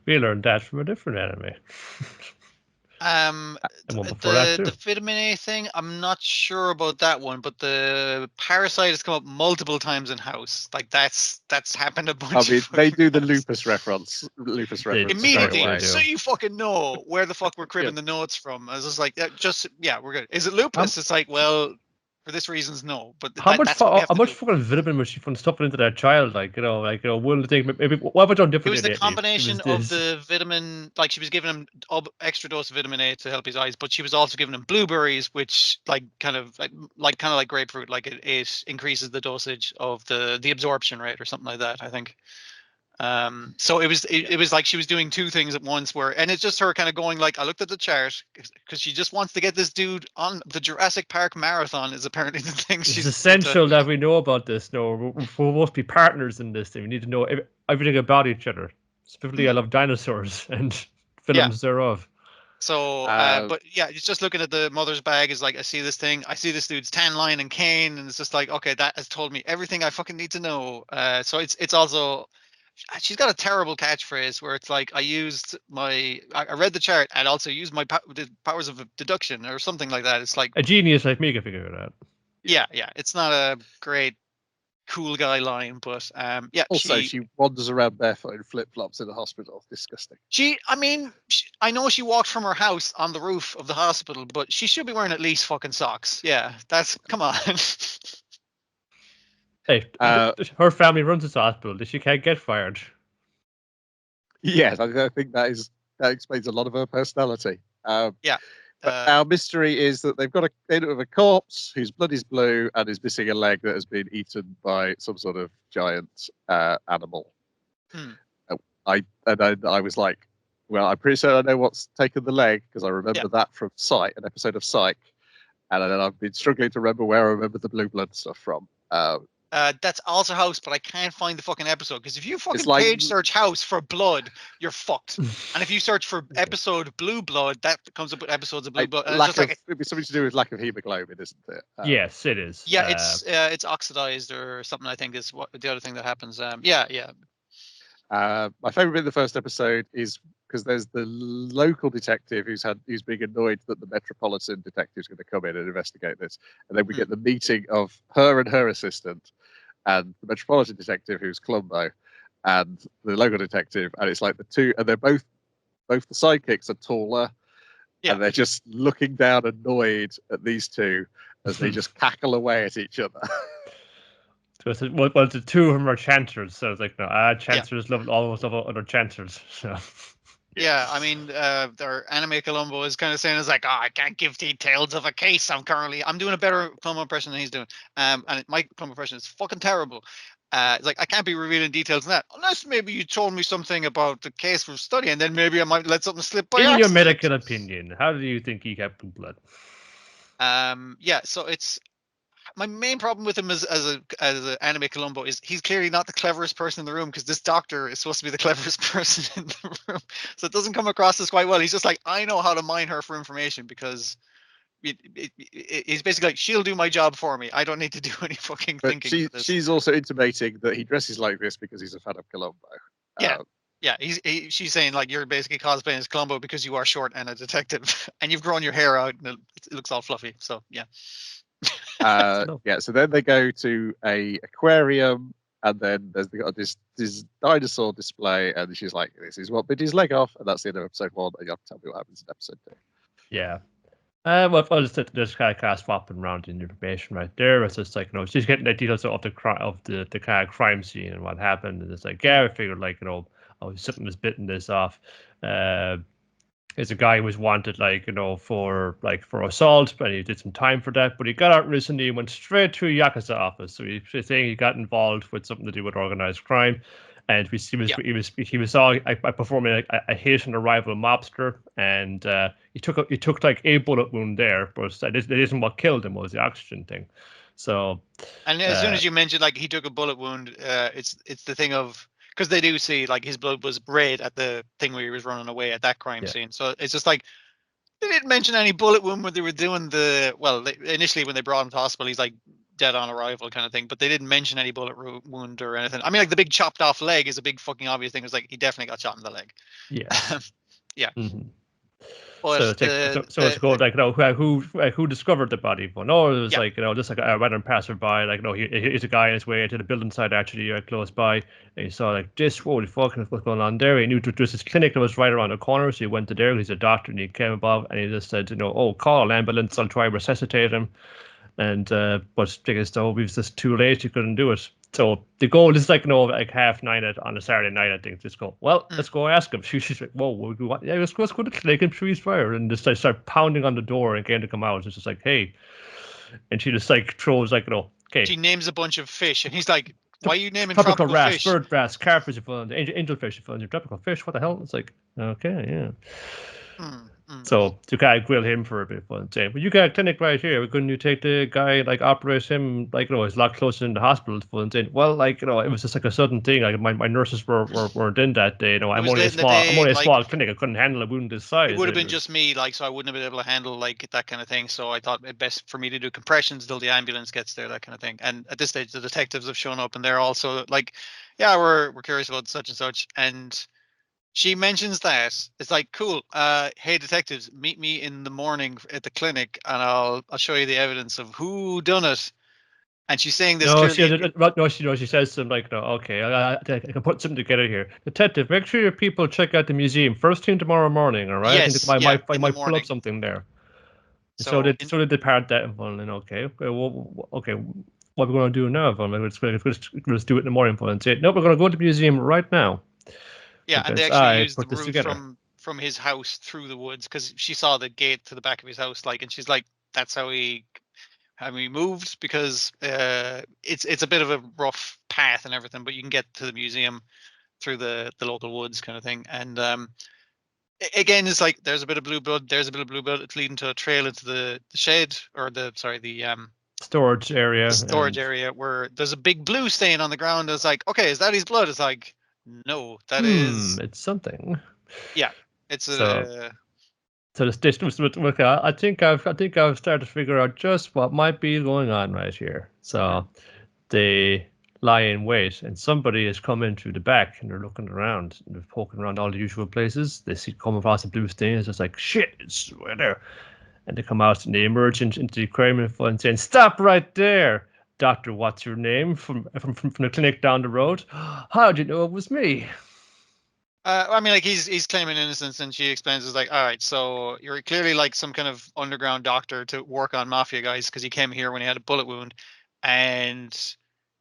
We learned that from a different anime. And one before that too. The vitamin A thing, I'm not sure about that one, but the parasite has come up multiple times in House. Like that's happened a bunch. I mean, of they do the times. lupus reference. Immediately, Right away. so you fucking know where the fuck we're cribbing the notes from. I was just like, we're good. Is it lupus? It's like, well, for this reasons, no. But How much that's what we have to do. fucking vitamin was she stuffing into that child? Like one of the things maybe what have I done It differently? was the lately? combination of the vitamin, like she was giving him extra dose of vitamin A to help his eyes, but she was also giving him blueberries, which like kind of like grapefruit, like it increases the dosage of the absorption rate or something like that, I think. So it was like she was doing two things at once, and it's just her kind of going like, I looked at the chart because she just wants to get this dude on the Jurassic Park marathon is apparently the thing. It's essential that we know about this. No, we must be partners in this. We need to know everything about each other. Specifically, I love dinosaurs and films thereof. So, but yeah, it's just looking at the mother's bag is like, I see this thing, I see this dude's tan line and cane, and it's just like, okay, that has told me everything I fucking need to know. So it's also, she's got a terrible catchphrase where it's like, I read the chart and also used the powers of deduction or something like that. It's like a genius like me can figure it out. Yeah, it's not a great cool guy line, but Also, she wanders around barefoot in flip flops in the hospital. Disgusting. I know she walked from her house on the roof of the hospital, but she should be wearing at least fucking socks. Yeah, come on. Hey, her family runs this hospital. She can't get fired. Yes, I think that explains a lot of her personality. But our mystery is that they've got a end of a corpse whose blood is blue and is missing a leg that has been eaten by some sort of giant animal. I was like, well, I'm pretty sure I know what's taken the leg because I remember that from Psych, an episode of Psych, and then I've been struggling to remember where I remember the blue blood stuff from. That's also House, but I can't find the fucking episode because if you fucking page search House for blood, you're fucked. And if you search for episode blue blood, that comes up with episodes of blue blood. And it'd be something to do with lack of hemoglobin, isn't it? Yes, it is. Yeah, it's oxidized or something. I think is what the other thing that happens. My favorite bit of the first episode is because there's the local detective who's being annoyed that the metropolitan detective is going to come in and investigate this, and then we get the meeting of her and her assistant, and the metropolitan detective who's Columbo, and the local detective, and it's like the two, and they're both the sidekicks are taller, and they're just looking down annoyed at these two as they just cackle away at each other. Well, the two of them are chancers, so it's like, no, chancers almost love other chancers. So. Yeah, I mean, their anime Columbo is kind of saying, it's like, I can't give details of a case. I'm doing a better Columbo impression than he's doing. And my Columbo impression is fucking terrible. It's like, I can't be revealing details on that, unless maybe you told me something about the case we're studying, then maybe I might let something slip by In accident. your medical opinion, how do you think he got blue blood? So it's... My main problem with him as an anime Columbo is he's clearly not the cleverest person in the room because this doctor is supposed to be the cleverest person in the room. So it doesn't come across as quite well. He's just like, I know how to mine her for information because he's basically like, she'll do my job for me. I don't need to do any fucking thinking. She's also intimating that he dresses like this because he's a fan of Columbo. She's saying like, you're basically cosplaying as Columbo because you are short and a detective and you've grown your hair out and it looks all fluffy. So yeah. So then they go to a aquarium, and then they got this dinosaur display, and she's like, "This is what bit his leg off," and that's the end of episode 1. And you have to tell me what happens in episode 2. Yeah. Well, I'll just kind of swapping around in information right there. It's just like, she's getting the details of the kind of crime scene and what happened, and it's like, I figured like, something was bitten this off. It's a guy who was wanted, for assault, but he did some time for that. But he got out recently and went straight to a Yakuza office. So he's saying he got involved with something to do with organized crime, and he was performing a hit on a rival mobster, and he took like a bullet wound there, but that isn't what killed him. Was the oxygen thing. So, and as soon as you mentioned like he took a bullet wound, it's the thing of. Because they do see like his blood was red at the thing where he was running away at that crime scene. So it's just like they didn't mention any bullet wound when they were doing initially when they brought him to hospital. He's like dead on arrival kind of thing. But they didn't mention any bullet wound or anything. I mean, like the big chopped off leg is a big fucking obvious thing. It's like he definitely got shot in the leg. Yeah. Yeah. Mm-hmm. But so it's called like who discovered the body? Well, no, it was Yeah. like just like a random passerby. Like he's a guy on his way to the building site actually close by, and he saw like this. Holy fuck, what's going on there? He knew there was this clinic that was right around the corner, so he went to there. He's a doctor, and he came above, and he just said, oh, call an ambulance. I'll try to resuscitate him. And but biggest though, it was just too late. You couldn't do it. So the goal is like like 9:30 on a Saturday night. I think just go. Well, let's go ask him. She's like, whoa, yeah, let's go to the clinic and freeze fire, and just like start pounding on the door and getting to come out. It's just like, hey, and she just like throws like okay. She names a bunch of fish, and he's like, why are you naming tropical wrasse, fish? bird wrasse, catfish, angelfish, tropical fish. What the hell? It's like, okay, yeah. So you gotta grill him for a bit, but you got a clinic right here. Couldn't you take the guy, like operate him, like he's a lot closer in the hospital? Well, like it was just like a sudden thing. Like my nurses weren't in that day. I'm only a small clinic. I couldn't handle a wound this size. It would have been just me, like, so I wouldn't have been able to handle like that kind of thing. So I thought it best for me to do compressions till the ambulance gets there, that kind of thing. And at this stage, the detectives have shown up, and they're also like, yeah, we're curious about such and such, and she mentions that it's like, cool. Hey, detectives, meet me in the morning at the clinic, and I'll show you the evidence of who done it. And she's saying this. She says something like, "No, okay, I can put something together here. Detective, make sure your people check out the museum first thing tomorrow morning. All right? Yes, I might pull up something there." So they part that and okay, okay, what are we going to do now? Let's do it in the morning. And say, no, we're going to go to the museum right now. Yeah, and they actually used the route from his house through the woods, because she saw the gate to the back of his house, like, and she's like, that's how we moved, because it's a bit of a rough path and everything, but you can get to the museum through the local woods kind of thing. And again, it's like there's a bit of blue blood, it's leading to a trail into the shed, or the storage area. Area where there's a big blue stain on the ground. It's like, okay, is that his blood? It's like, no, that is. It's something. Yeah, it's so this distance. I think I've started to figure out just what might be going on right here. So they lie in wait, and somebody has come in through the back, and they're looking around, and they're poking around all the usual places. They see come across a blue stain. It's just like, shit, it's right there. And they come out and they emerge into the aquarium and saying, "Stop right there, Doctor. What's your name? From the clinic down the road. How did you know it was me?" I mean, like he's claiming innocence, and she explains, it's like, all right, so you're clearly like some kind of underground doctor to work on mafia guys, because he came here when he had a bullet wound, and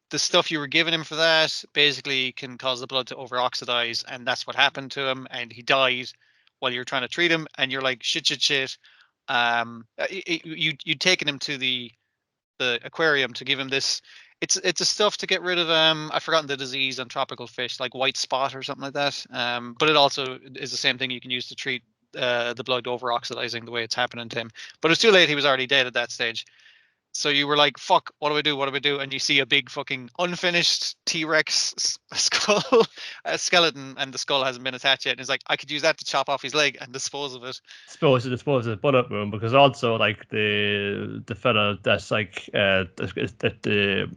the stuff you were giving him for that basically can cause the blood to over oxidize, and that's what happened to him, and he died while you're trying to treat him, and you're like, shit. You'd taken him to the aquarium to give him this. It's a stuff to get rid of I've forgotten the disease on tropical fish, like white spot or something like that. But it also is the same thing you can use to treat the blood over oxidizing the way it's happening to him. But it's too late. He was already dead at that stage. So you were like, fuck, what do I do? What do I do? And you see a big fucking unfinished T-Rex skull, a skeleton, and the skull hasn't been attached yet. And it's like, I could use that to chop off his leg and dispose of it. Dispose of the bullet wound, because also like the fella that's like the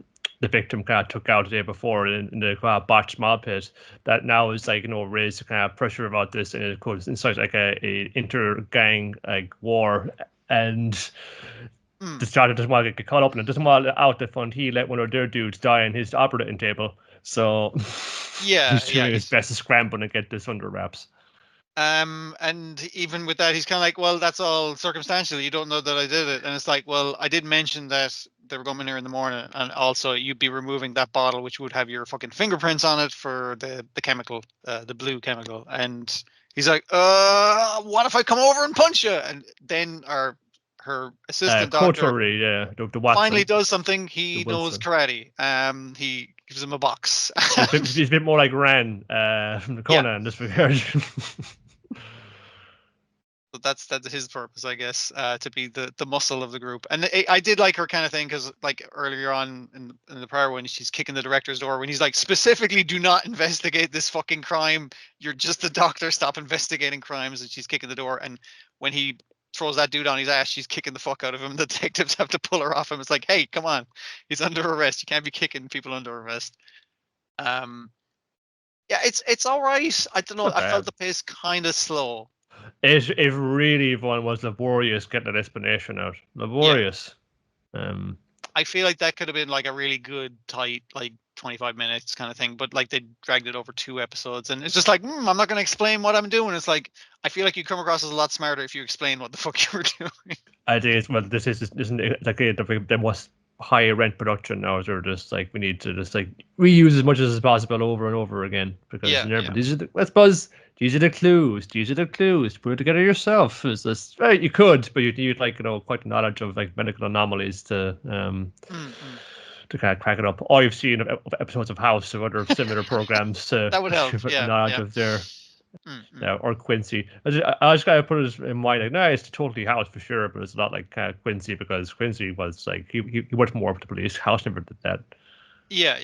victim kind of took out the day before in the kind of botched mob pit, that now is like raised the kind of pressure about this, and it goes inside like a inter-gang like war, and the starter doesn't want to get caught up in it, doesn't want out the fund. He let one of their dudes die on his operating table, so he's doing his best to scramble and get this under wraps. And even with that, he's kind of like, well, that's all circumstantial. You don't know that I did it. And it's like, well, I did mention that they were coming here in the morning, and also you'd be removing that bottle, which would have your fucking fingerprints on it for the chemical, the blue chemical. And he's like, what if I come over and punch you? And then her assistant doctor, Dr. Watson, finally does something. He knows karate. He gives him a box. He's a bit more like Ran from the Conan in this regard. So that's his purpose, I guess, to be the muscle of the group. And I did like her kind of thing, because like earlier on in the prior one, she's kicking the director's door when he's like, specifically, do not investigate this fucking crime. You're just the doctor. Stop investigating crimes. And she's kicking the door. And when he throws that dude on his ass. She's kicking the fuck out of him. The detectives have to pull her off him. It's like, hey, come on, he's under arrest. You can't be kicking people under arrest. Yeah, it's all right. I don't know. Not I felt bad. the pace kind of slow. It really was laborious getting that explanation out. Laborious. I feel like that could have been like a really good, tight, like 25 minutes kind of thing, but like they dragged it over 2 episodes, and it's just like, I'm not going to explain what I'm doing. It's like, I feel like you come across as a lot smarter if you explain what the fuck you were doing. I think it's, well, this isn't it, like the most high rent production now. They're just like, we need to just like reuse as much as possible over and over again, because these are I suppose these are the clues. These are the clues. Put it together yourself. Is this right? You could, but you need like quite a knowledge of like medical anomalies to to kind of crack it up. Or you've seen episodes of House or other similar programs to That would help. knowledge of their. Yeah, or Quincy. I just gotta put it in mind, like, no, it's totally House for sure, but it's not like Quincy, because Quincy was like he worked more with the police. House never did that. Yeah.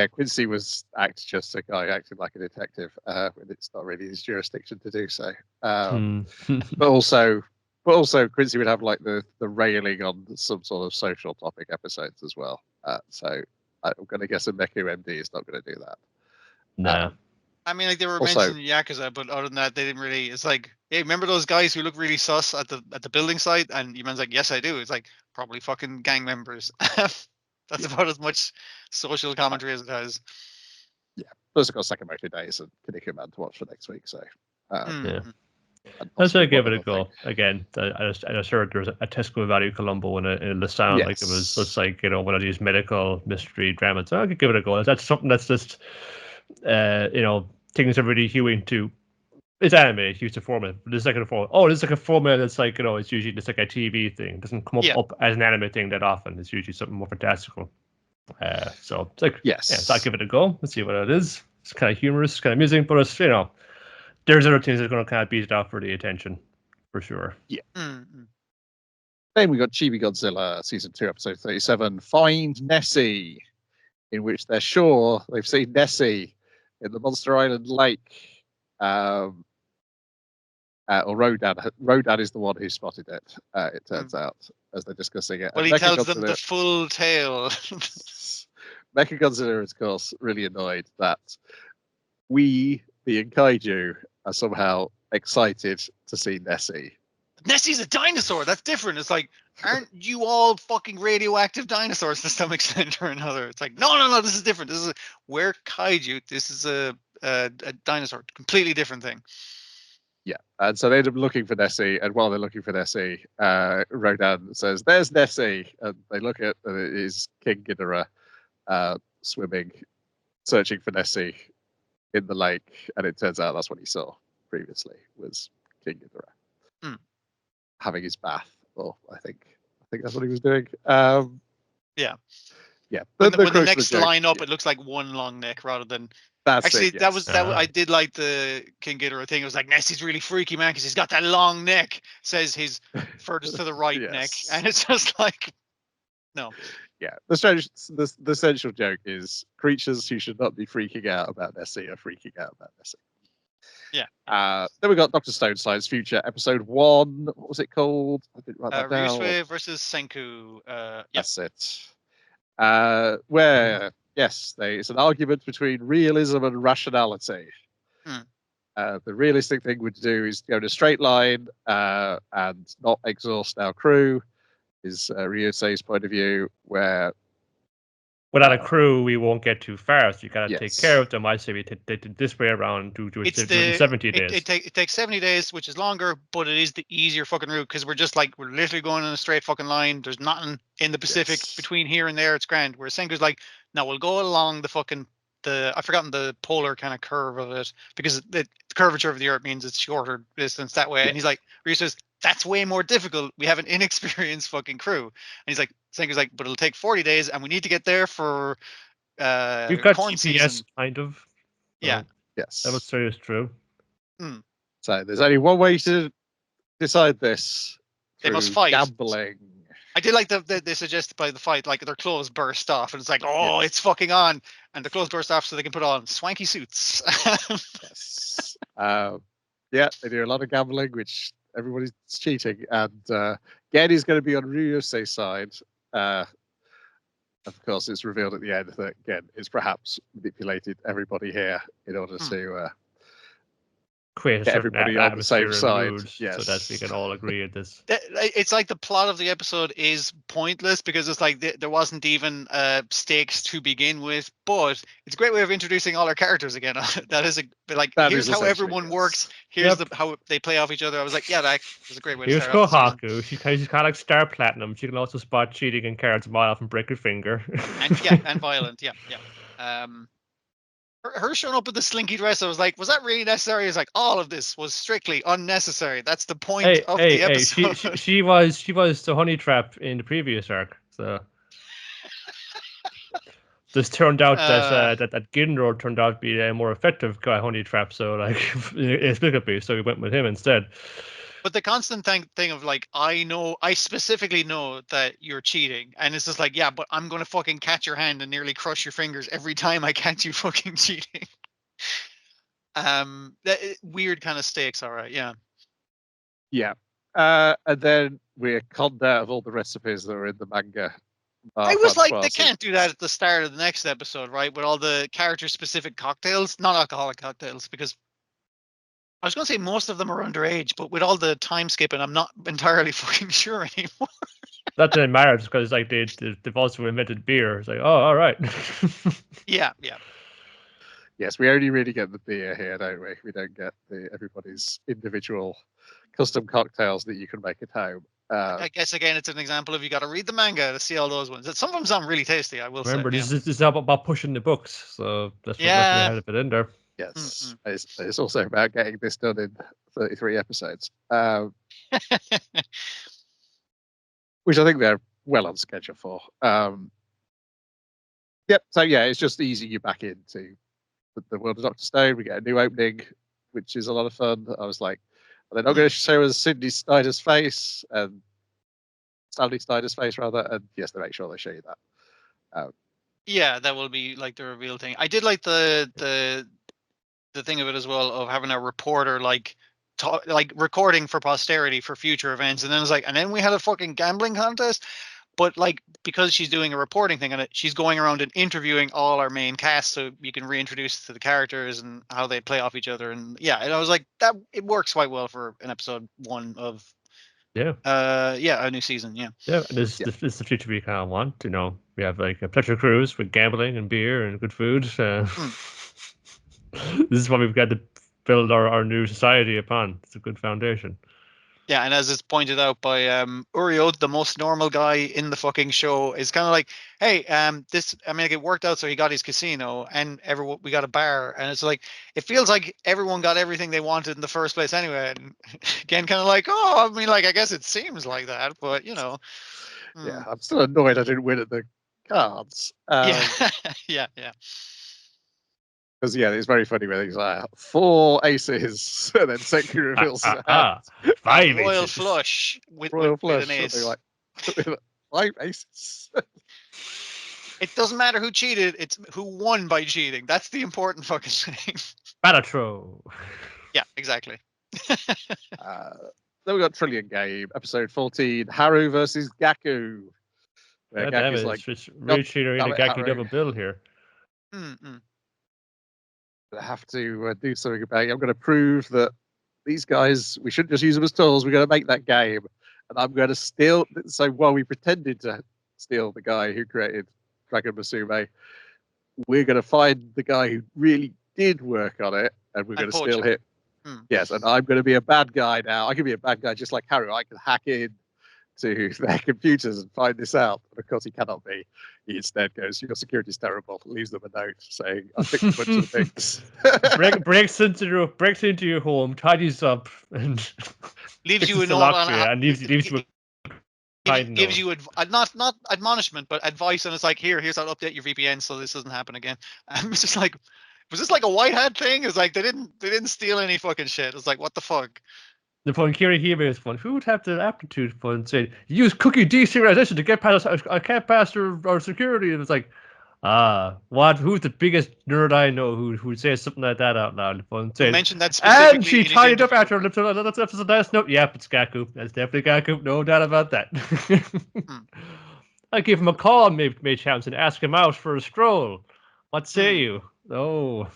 Quincy was just a guy acting like a detective, and it's not really his jurisdiction to do so. But also Quincy would have like the railing on some sort of social topic episodes as well. So I'm gonna guess Ameku MD is not gonna do that. Nah. I mean, like, they were mentioning Yakuza, but other than that, they didn't really. It's like, hey, remember those guys who look really sus at the building site? And your man's like, yes, I do. It's like, probably fucking gang members. That's about as much social commentary as it has. Yeah, plus I've got Sakamoto Days and Kinnikuman to watch for next week. So yeah, let's give it a go again. I just heard there's a Tesco Value Colombo in the sound, yes. like it was just like one of these medical mystery dramas. So I could give it a go. That's something that's just. Things are really hewing to. It's anime. It's used to format. This is like a format. Oh, this is like a format that's like it's usually just like a TV thing. It doesn't come up as an anime thing that often. It's usually something more fantastical. So it's like so I'll give it a go. Let's see what it is. It's kind of humorous, kind of amusing, but it's there's other things that are going to kind of beat it out for the attention, for sure. Yeah. Then we got Chibi Godzilla season 2 episode 37. Find Nessie, in which they're sure they've seen Nessie in the Monster Island lake. Or Rodan is the one who spotted it, it turns out, as they're discussing it. Well, he tells them the full tale. Mechagodzilla is, of course, really annoyed that we, being kaiju, are somehow excited to see Nessie. Nessie's a dinosaur. That's different. It's like, aren't you all fucking radioactive dinosaurs to some extent or another? It's like, no, this is different. We're kaiju. This is a dinosaur. Completely different thing. Yeah, and so they end up looking for Nessie, and while they're looking for Nessie, Rodan says, "There's Nessie," and they look at it is King Ghidorah swimming, searching for Nessie in the lake, and it turns out that's what he saw previously, was King Ghidorah having his bath. Well, I think that's what he was doing. Yeah. When the necks line up, it looks like one long neck rather than. That was I did like the King Ghidorah thing. It was like, Nessie's really freaky, man, because he's got that long neck. Says his furthest to the right neck, and it's just like, no. Yeah, the essential joke is creatures who should not be freaking out about Nessie are freaking out about Nessie. Yeah. Then we got Dr. Stone Science Future episode 1. What was it called? I didn't write that down. Ryusui versus Senku. That's it. Where it's an argument between realism and rationality. The realistic thing would do is go in a straight line and not exhaust our crew. Is Ryusei's point of view, where without a crew, we won't get too far. So you gotta take care of them. I say we take this way around do it in 70 days. It takes 70 days, which is longer, but it is the easier fucking route, because we're literally going in a straight fucking line. There's nothing in the Pacific between here and there. It's grand. Where Senku's like, no, we'll go along the fucking I've forgotten the polar kind of curve of it, because the curvature of the Earth means it's shorter distance that way. And he's like, Ryu says, that's way more difficult. We have an inexperienced fucking crew. And he's like, Senku's like, but it'll take 40 days, and we need to get there for you've got corn GPS, season. kind of. Yeah. Yes. I would say it's true. So there's only one way to decide this. They must fight. Gambling. I did like they suggested by the fight, like their clothes burst off, and it's like, it's fucking on, and the clothes burst off so they can put on swanky suits. Yes. They do a lot of gambling, which everybody's cheating, and Gen is going to be on Ryuse's side. Of course, it's revealed at the end that Gen is perhaps manipulated everybody here in order to create a get certain everybody on the same atmosphere and side. mood Yes. so that we can all agree at this. It's like the plot of the episode is pointless because it's like there wasn't even stakes to begin with, but it's a great way of introducing all our characters again. That is here's how everyone works. Here's how they play off each other. I was like, yeah, that was a great way to Here's start off the Kohaku. She's kind of like Star Platinum. She can also spot cheating and cards a mile off and break her finger. and violent. Her showing up with the slinky dress, I was like, was that really necessary? It's like all of this was strictly unnecessary. That's the point of the episode. She was the honey trap in the previous arc. So this turned out that Ginro turned out to be a more effective guy honey trap. So like inexplicably, so we went with him instead. But the constant thing of like, I specifically know that you're cheating, and it's just like, yeah, but I'm gonna fucking catch your hand and nearly crush your fingers every time I catch you fucking cheating. Weird kind of stakes, all right, yeah. Yeah. And then we're conned out of all the recipes that are in the manga. I was like, they can't do that at the start of the next episode, right? With all the character-specific cocktails, non-alcoholic cocktails, because I was going to say most of them are underage, but with all the time skipping, I'm not entirely fucking sure anymore. That didn't matter because like they've also invented beer. It's like, oh, all right. Yeah. Yes, we only really get the beer here, don't we? We don't get everybody's individual custom cocktails that you can make at home. I guess again, it's an example of you got to read the manga to see all those ones. Some of them sound really tasty. I will remember, say. This is about pushing the books, so that's what we had to put in there. Yes, it's also about getting this done in 33 episodes, which I think they're well on schedule for. Yep. So yeah, it's just easing you back into the world of Dr. Stone. We get a new opening, which is a lot of fun. I was like, they're not going to show us Sydney Snyder's face and Stanley Snyder's face rather, and yes, they make sure they show you that. Yeah, that will be like the reveal thing. I did like the thing of it as well of having a reporter like recording for posterity for future events, and then it's like, and then we had a fucking gambling contest, but like because she's doing a reporting thing on it, she's going around and interviewing all our main cast, so you can reintroduce to the characters and how they play off each other, and I was like, that it works quite well for an episode 1 of a new season. And this is the future we kind of want. You know, we have like a pleasure cruise with gambling and beer and good food. This is what we've got to build our new society upon. It's a good foundation. Yeah, and as it's pointed out by Urio, the most normal guy in the fucking show, is kind of like, hey, it worked out, so he got his casino, and we got a bar, and it's like, it feels like everyone got everything they wanted in the first place anyway. And again, kind of like, I guess it seems like that, but you know. Yeah, I'm still annoyed I didn't win at the cards. Yeah. Because it's very funny when he's like 4 aces, and then Senku reveals 5 royal aces. Flush with an ace. Like 5 aces. It doesn't matter who cheated; it's who won by cheating. That's the important fucking thing. Balatro. Yeah, exactly. Then we got Trillion Game, episode 14, Haru versus Gaku. Where Gaku's like, really cheater in a Gaku Haru. double bill here. I have to do something about it. I'm going to prove that these guys, we shouldn't just use them as tools. We're going to make that game. And I'm going to steal. So while we pretended to steal the guy who created Dragon Musume, we're going to find the guy who really did work on it. And we're going to steal him. Yes. And I'm going to be a bad guy now. I can be a bad guy just like Haru. I can hack in to their computers and find this out. But of course, he cannot be. He instead goes, your security's terrible. Leaves them a note saying, I picked a bunch of things. breaks into your home, tidies up, and leaves you a note and leaves you gives you not admonishment, but advice, and it's like, here's how to update your VPN so this doesn't happen again. And it's just like, was this like a white hat thing? It's like they didn't steal any fucking shit. It's like, what the fuck? The point Kirihime is one. Who would have the aptitude for and say use cookie deserialization to get past our security? And it's like, What? Who's the biggest nerd I know who says something like that out loud? You mentioned that specifically. And she tied up after her. That's a nice note. Yep, it's Gaku. That's definitely Gaku. No doubt about that. I give him a call, May chance, and ask him out for a stroll. What say you? Oh.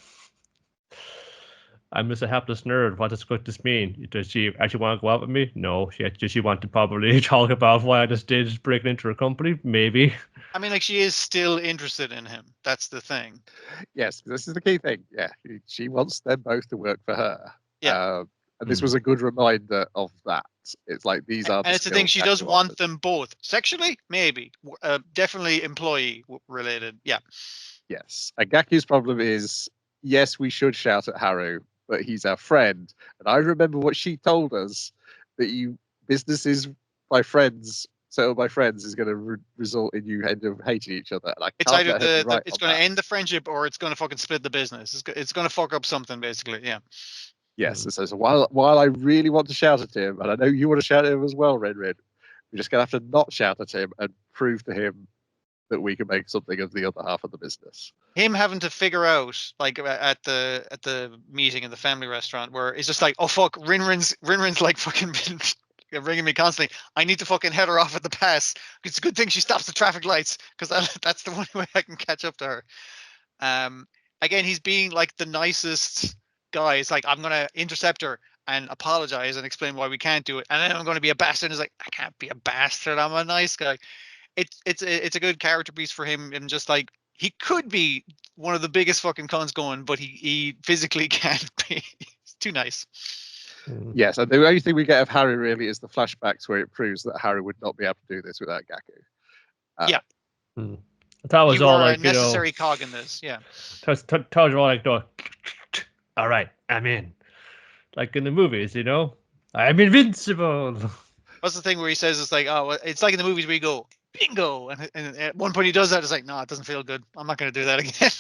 I'm just a hapless nerd. What does this mean? Does she actually want to go out with me? No. She wanted to probably talk about why I just did breaking into her company. Maybe. I mean, like, she is still interested in him. That's the thing. Yes, this is the key thing. Yeah, she wants them both to work for her. Yeah. And this was a good reminder of that. It's like these are. And it's the thing. She does want them both sexually, maybe. Definitely employee related. Yeah. Yes. And Gaku's problem is, yes, we should shout at Haru, but he's our friend. And I remember what she told us, that businesses by friends, settled by friends, is going to result in you end up hating each other. And it's either it's going to end the friendship or it's going to fucking split the business. It's going to fuck up something, basically. Yeah. Yes. So while I really want to shout at him, and I know you want to shout at him as well, Red, we're just going to have to not shout at him and prove to him that we can make something of the other half of the business. Him having to figure out, like, at the meeting in the family restaurant, where it's just like, oh fuck, Rinrin's like fucking been ringing me constantly. I need to fucking head her off at the pass. It's a good thing she stops the traffic lights, because that's the only way I can catch up to her. Again, he's being like the nicest guy. It's like, I'm gonna intercept her and apologize and explain why we can't do it, and then I'm going to be a bastard. And it's like, I can't be a bastard. I'm a nice guy. It's a good character piece for him, and just like, he could be one of the biggest fucking cons going, but he physically can't be. He's too nice. Yes, and the only thing we get of Haru really is the flashbacks where it proves that Haru would not be able to do this without Gaku. Yeah. That was all like, a necessary cog in this. Yeah. Told you all like, no, all right, I'm in. Like in the movies, I'm invincible. What's the thing where he says it's like, oh, it's like in the movies where you go, bingo, and at one point he does that. It's like, no, it doesn't feel good. I'm not going to do that again.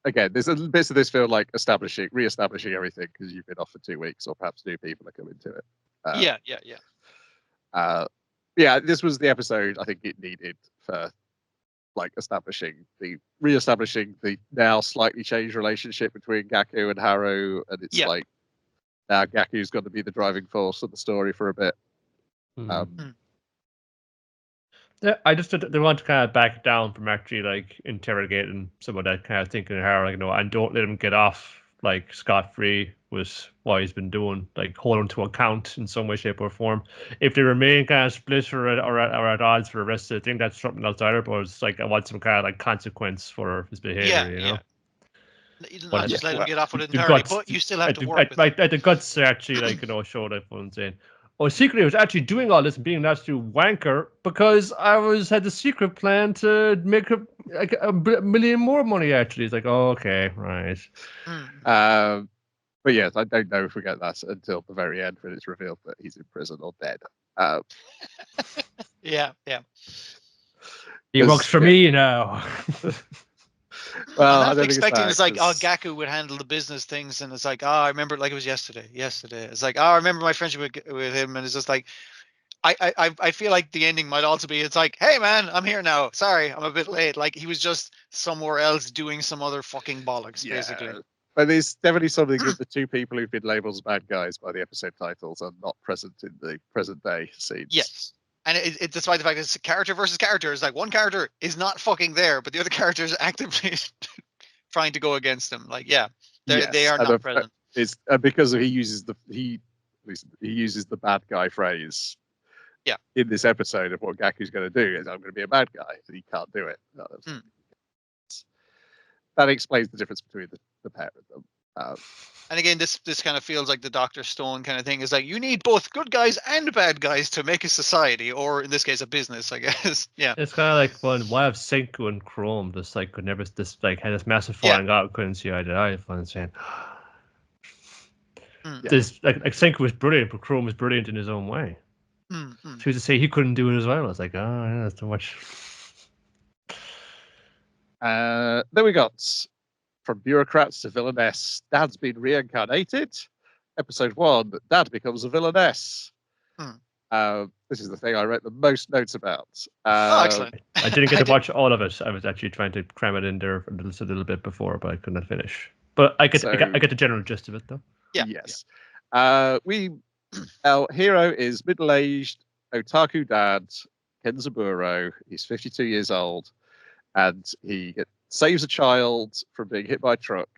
Again, there's a bits of this feel like re-establishing everything, because you've been off for 2 weeks, or perhaps new people are coming to it. Yeah. This was the episode I think it needed for like re-establishing the now slightly changed relationship between Gaku and Haru, and it's like, now Gaku's going to be the driving force of the story for a bit. Yeah, I just they want to kind of back down from actually like interrogating some of that kind of thinking in Haru, and don't let him get off like scot-free with what he's been doing, like hold him to account in some way, shape, or form. If they remain kind of split or at odds for the rest of the thing, that's something else either. But it's like, I want some kind of like consequence for his behavior, Yeah. Not just let him get off with it entirely, but you still have to work with it. The guts to actually show that one saying, oh, secretly I was actually doing all this and being an absolute wanker because I had the secret plan to make like a million more money. Actually, it's like, oh, okay, right. But yes, I don't know if we get that until the very end when it's revealed that he's in prison or dead. Yeah. He works for me now. Well, I'm expecting it's like, oh, Gaku would handle the business things, and it's like, oh, I remember like it was yesterday. It's like, oh, I remember my friendship with him, and it's just like, I feel like the ending might also be, it's like, hey man, I'm here now. Sorry, I'm a bit late. Like he was just somewhere else doing some other fucking bollocks, basically. But there's definitely something that the two people who've been labeled as bad guys by the episode titles are not present in the present day scenes. Yes. And it despite the fact that it's character versus character, it's like one character is not fucking there, but the other character is actively trying to go against them. Like, they are not present. It's because he uses the bad guy phrase. Yeah. In this episode of what Gaku's going to do is, I'm going to be a bad guy, and he can't do it. That explains the difference between the pair of them. And again, this kind of feels like the Dr. Stone kind of thing. Is like, you need both good guys and bad guys to make a society, or in this case, a business, I guess. Yeah. It's kind of like why have Senku and Chrome had this massive falling out, couldn't see eye to eye. Fun saying, this like Senku was brilliant, but Chrome was brilliant in his own way. So to say he couldn't do it as well, I was like, oh, yeah, that's too much. Then we got from Bureaucrats to Villainess. Dad's been reincarnated. Episode 1, Dad becomes a villainess. This is the thing I wrote the most notes about. Excellent. I didn't get to watch all of it. I was actually trying to cram it in there a little bit before, but I could not finish. But I get the general gist of it, though. Yeah. Yes. Our hero is middle-aged otaku dad Kenzaburo. He's 52 years old, and he saves a child from being hit by a truck.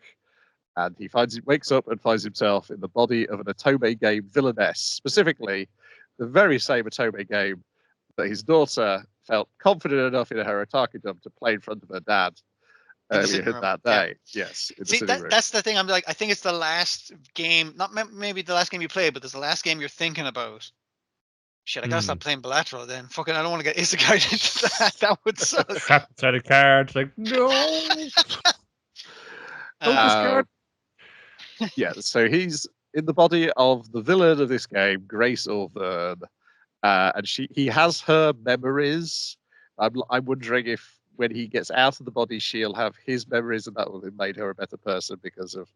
And he wakes up and finds himself in the body of an Otome game Villainess, specifically the very same Otome game that his daughter felt confident enough in her otakudom to play in front of her dad earlier that day. Yes. See, that's the thing. I'm like, I think it's the last game, not maybe the last game you play, but there's the last game you're thinking about. Shit, I gotta stop playing bilateral then. Fucking, I don't want to get isekai into that. That would suck. Trapped inside a card. Like, no. Yeah, so he's in the body of the villain of this game, Grace Orvern, and he has her memories. I'm wondering if when he gets out of the body, she'll have his memories, and that will have made her a better person because of.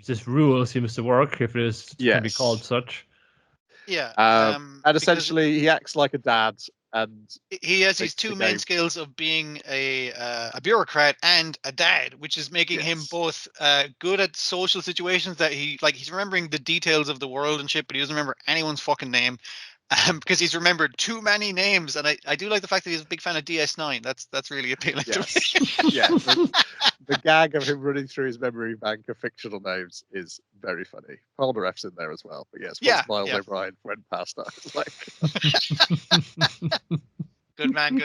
This rule seems to work if it is can be called such. Yeah, and essentially he acts like a dad. And he has his two main skills of being a bureaucrat and a dad, which is making him both good at social situations that he's remembering the details of the world and shit, but he doesn't remember anyone's fucking name because he's remembered too many names. And I do like the fact that he's a big fan of DS9. That's really appealing to me. Yeah, the gag of him running through his memory bank of fictional names is very funny. Polnareff's in there as well, but yes, Miles O'Brien went past that. Like, good man.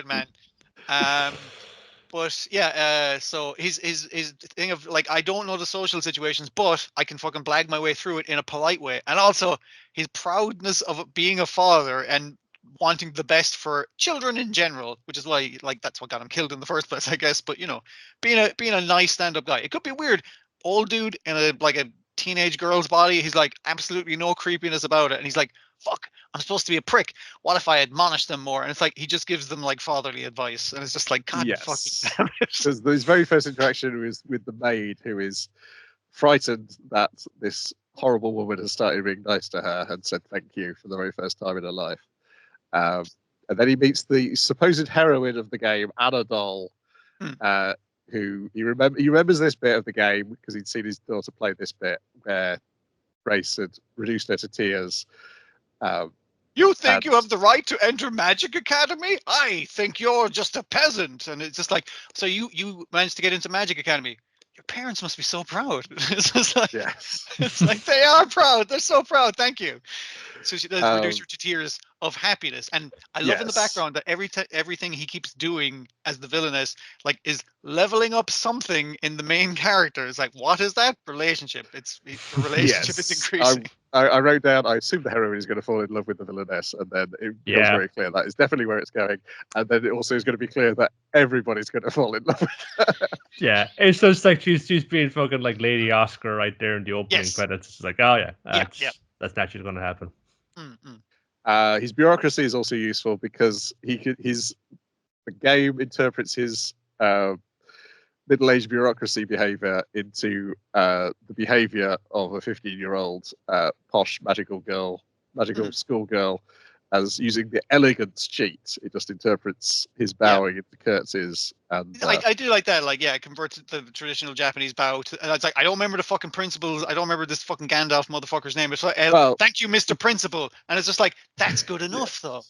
But yeah, so his thing of like, I don't know the social situations, but I can fucking blag my way through it in a polite way, and also his proudness of being a father and wanting the best for children in general, which is why that's what got him killed in the first place, I guess. But being a nice stand-up guy. It could be weird, old dude in a teenage girl's body. He's like absolutely no creepiness about it, and he's like, fuck, I'm supposed to be a prick. What if I admonish them more? And it's like he just gives them like fatherly advice, and it's just like, God fucking damn it. Because his very first interaction was with the maid, who is frightened that this horrible woman has started being nice to her and said thank you for the very first time in her life. And then he meets the supposed heroine of the game, Anna Doll, who he remembers this bit of the game because he'd seen his daughter play this bit where Grace had reduced her to tears. You think you have the right to enter Magic Academy? I think you're just a peasant. And it's just like, so you managed to get into Magic Academy. Your parents must be so proud. It's just like, it's like they are proud. They're so proud. Thank you. So she does reduce her to tears of happiness, and I love in the background that everything he keeps doing as the villainess is leveling up something in the main character. It's like, what is that relationship? The relationship is increasing. I wrote down, I assume the heroine is going to fall in love with the villainess, and then it becomes very clear that is definitely where it's going. And then it also is going to be clear that everybody's going to fall in love with her. Yeah, it's just like she's being fucking like Lady Oscar right there in the opening credits. It's like, oh yeah, that's naturally going to happen. His bureaucracy is also useful because the game interprets his middle-aged bureaucracy behavior into the behavior of a 15-year-old posh magical schoolgirl, as using the elegance cheat. It just interprets his bowing into curtsies. And I do like that. It converts it to the traditional Japanese bow. And it's like, I don't remember the fucking principles. I don't remember this fucking Gandalf motherfucker's name. It's like, thank you, Mr. Principal. And it's just like, that's good enough, though.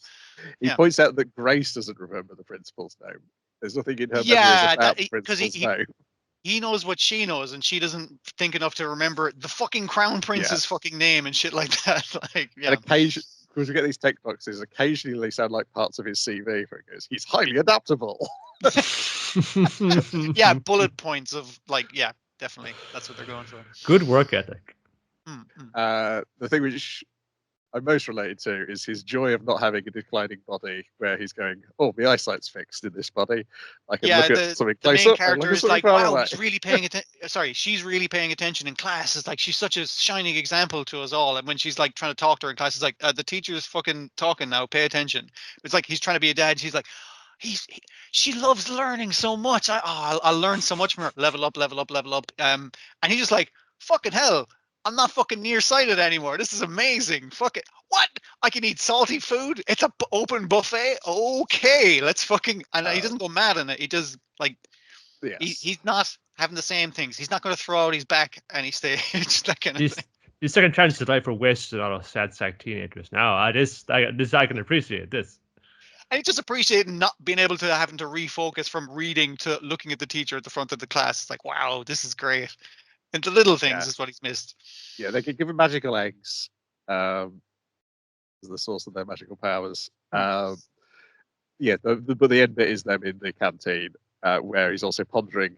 He points out that Grace doesn't remember the principal's name. There's nothing in her memories about the principal's name. He knows what she knows, and she doesn't think enough to remember the fucking crown prince's fucking name and shit like that. And occasionally, because we get these text boxes, occasionally they sound like parts of his CV where it goes, he's highly adaptable. Yeah, bullet points of definitely. That's what they're going for. Good work ethic. The thing which I'm most related to is his joy of not having a declining body, where he's going, oh, the eyesight's fixed in this body. I can look at something close up. The main character is like, wow, he's really paying attention. Sorry, she's really paying attention in class. It's like, she's such a shining example to us all. And when she's like trying to talk to her in class, it's like, the teacher's fucking talking now, pay attention. It's like, he's trying to be a dad. She's like, she loves learning so much. I'll learn so much from her. Level up. And he's just like, fucking hell. I'm not fucking nearsighted anymore. This is amazing. Fuck it. What? I can eat salty food. It's a open buffet. Okay, let's fucking. And he doesn't go mad on it. He does like. Yes. He's not having the same things. He's not going to throw out his back and he stay. Just that kind of thing. These second chances of life are wasted on us sad sack teenagers. Now, I can appreciate this. And he just appreciating not being able to having to refocus from reading to looking at the teacher at the front of the class. It's like, wow, this is great. And the little things is what he's missed. Yeah, they could give him magical eggs as the source of their magical powers. But the end bit is them in the canteen where he's also pondering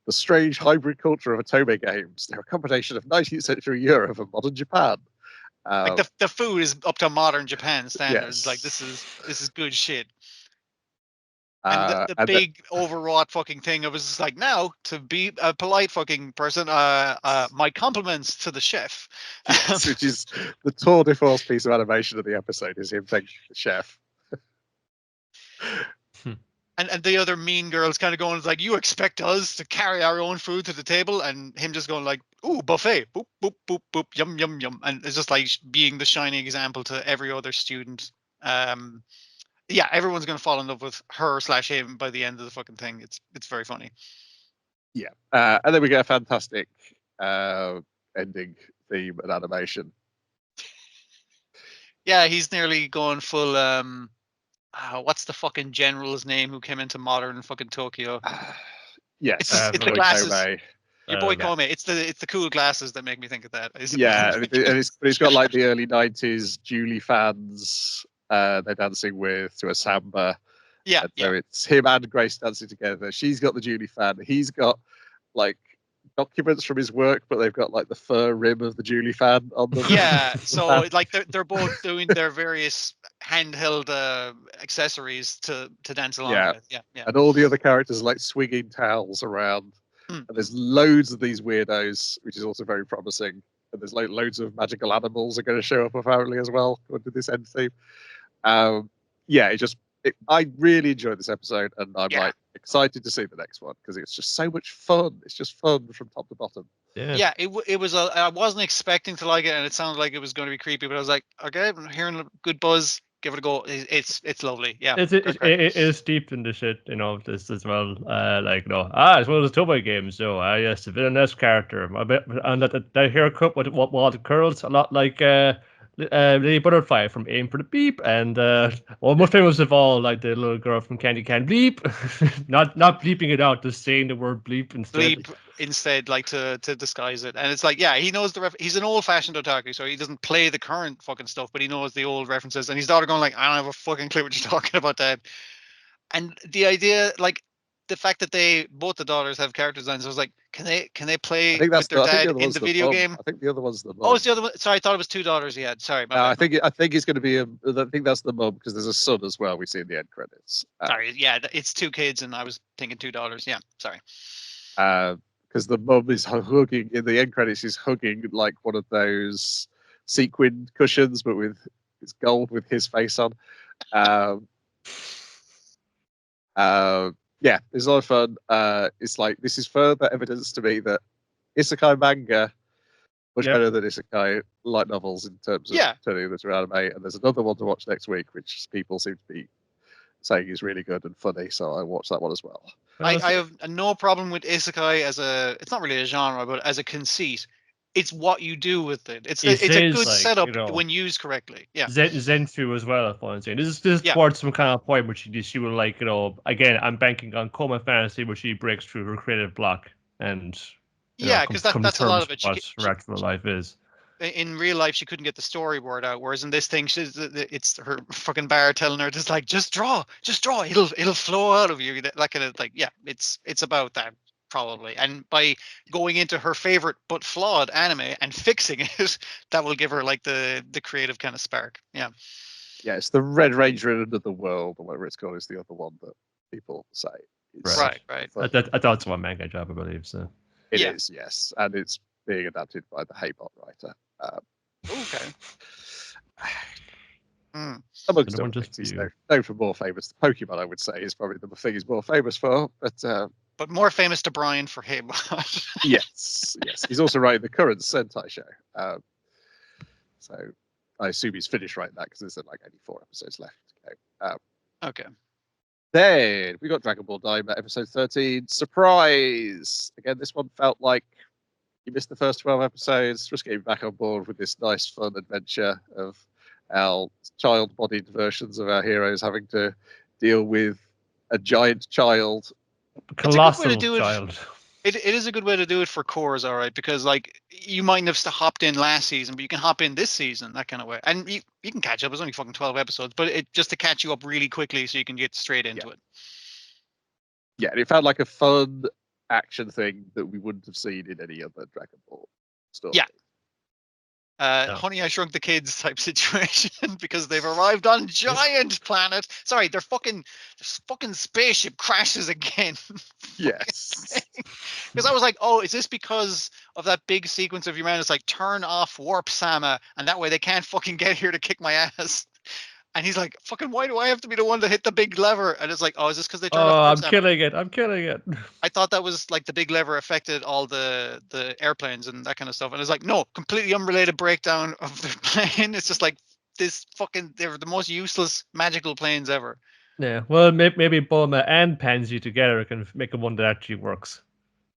the strange hybrid culture of Otome games. They're a combination of 19th century Europe and modern Japan. Like the food is up to modern Japan standards. Yes. Like this is good shit. And the big overwrought fucking thing of it's like, now to be a polite fucking person, my compliments to the chef. Yes, which is the tour de force piece of animation of the episode is him thanking the chef. And the other mean girls kind of going like, you expect us to carry our own food to the table, and him just going like, ooh, buffet, boop boop boop boop, yum yum yum, and it's just like being the shining example to every other student. Yeah, everyone's gonna fall in love with her/him by the end of the fucking thing. It's very funny. Yeah, and then we get a fantastic ending theme and animation. Yeah, he's nearly going full. What's the fucking general's name who came into modern fucking Tokyo? Yes, it's the glasses. Kobe. Your boy Kobe. It's the cool glasses that make me think of that. Yeah, and it's got like the early 90s Julie fans they're dancing with to a samba. Yeah, so it's him and Grace dancing together. She's got the Julie fan. He's got like documents from his work, but they've got like the fur rim of the Julie fan on them. Yeah, so like they're both doing their various handheld accessories to dance along with. Yeah. And all the other characters are like swinging towels around. And there's loads of these weirdos, which is also very promising. And there's like loads of magical animals are going to show up apparently as well under this end theme. I really enjoyed this episode, and I'm like excited to see the next one because it's just so much fun. It's just fun from top to bottom. Yeah, it was. I wasn't expecting to like it, and it sounded like it was going to be creepy. But I was like, okay, I'm hearing a good buzz. Give it a go. It's lovely. Yeah, it is deep in the shit, this as well. It's one of the Tobai games. So yes, the Villainess character. And that haircut with what curls a lot like Lady Butterfly from Aim for the Beep, and most famous of all, like the little girl from Candy Can Bleep, not bleeping it out, just saying the word bleep instead. Bleep instead, like to disguise it. And it's like, yeah, he knows he's an old-fashioned otaku, so he doesn't play the current fucking stuff, but he knows the old references. And his daughter going like, I don't have a fucking clue what you're talking about, Dad. And the idea, like the fact that both the daughters have character designs, I was like, can they play with their dad in the video game? I think the other one's the mum. Oh, it's the other one. Sorry, I thought it was two daughters he had. Sorry. No, I think it's going to be I think that's the mum because there's a son as well. We see in the end credits. Sorry, yeah, it's two kids, and I was thinking two daughters. Yeah, sorry. Because the mum is hugging in the end credits. He's hugging like one of those sequined cushions, but it's gold with his face on. Yeah, it's a lot of fun. It's like this is further evidence to me that isekai manga much better than isekai light novels in terms of turning them to anime. And there's another one to watch next week, which people seem to be saying is really good and funny. So I watched that one as well. I have no problem with isekai it's not really a genre, but as a conceit. It's what you do with it. It's a good setup when used correctly. Yeah. Zenshu as well, I'm saying. This is towards some kind of point where she will like, again, I'm banking on Coma Fantasy where she breaks through her creative block and because that's a lot of it. What her actual life is. In real life, she couldn't get the storyboard out, whereas in this thing, it's her fucking bar telling her just like, just draw, it'll flow out of you. That kind of like, it's about that. Probably, and by going into her favorite but flawed anime and fixing it, that will give her like the creative kind of spark. Yeah, it's the Red Ranger in Another World, or whatever it's called, is the other one that people say. Right. I thought it's one manga job, I believe. So it is, yes, and it's being adapted by the Haybot writer. Okay. Amongst other things, he's known for more famous. Pokemon, I would say, is probably the thing he's more famous for, but. but more famous to Brian for him. Yes. He's also writing the current Sentai show. So I assume he's finished writing that because there's like only 4 episodes left to go. Okay. Then we got Dragon Ball Daima episode 13. Surprise! Again, this one felt like you missed the first 12 episodes. Just getting back on board with this nice, fun adventure of our child-bodied versions of our heroes having to deal with a giant child. Colossal child. It is a good way to do it for cores, all right, because like you might have hopped in last season, but you can hop in this season, that kind of way, and you can catch up. It's only fucking 12 episodes, but it just to catch you up really quickly so you can get straight into it. Yeah, and it felt like a fun action thing that we wouldn't have seen in any other Dragon Ball story. Yeah. Honey, I Shrunk the Kids type situation because they've arrived on giant planet. Sorry, their fucking spaceship crashes again. Yes. Because I was like, oh, is this because of that big sequence of Uranus like turn off warp Sama and that way they can't fucking get here to kick my ass? And he's like, fucking, why do I have to be the one to hit the big lever? And it's like, oh, is this because they turned off? I'm killing it. I thought that was like the big lever affected all the airplanes and that kind of stuff. And it's like, no, completely unrelated breakdown of the plane. It's just like this fucking, they're the most useless magical planes ever. Yeah, well, maybe Bulma and Pansy together can make a one that actually works.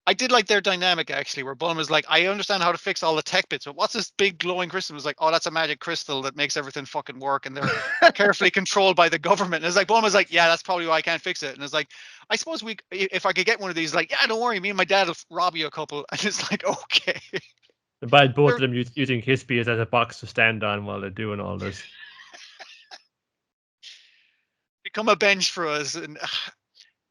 I did like their dynamic actually, where Bulma's like, I understand how to fix all the tech bits, but what's this big glowing crystal? It was like, oh, that's a magic crystal that makes everything fucking work, and they're carefully controlled by the government. And it's like Bulma's like, yeah, that's probably why I can't fix it. And it's like, I suppose if I could get one of these, like, yeah, don't worry, me and my dad will rob you a couple. And it's like, okay. By both of them using Hispy as a box to stand on while they're doing all this. Become a bench for us, and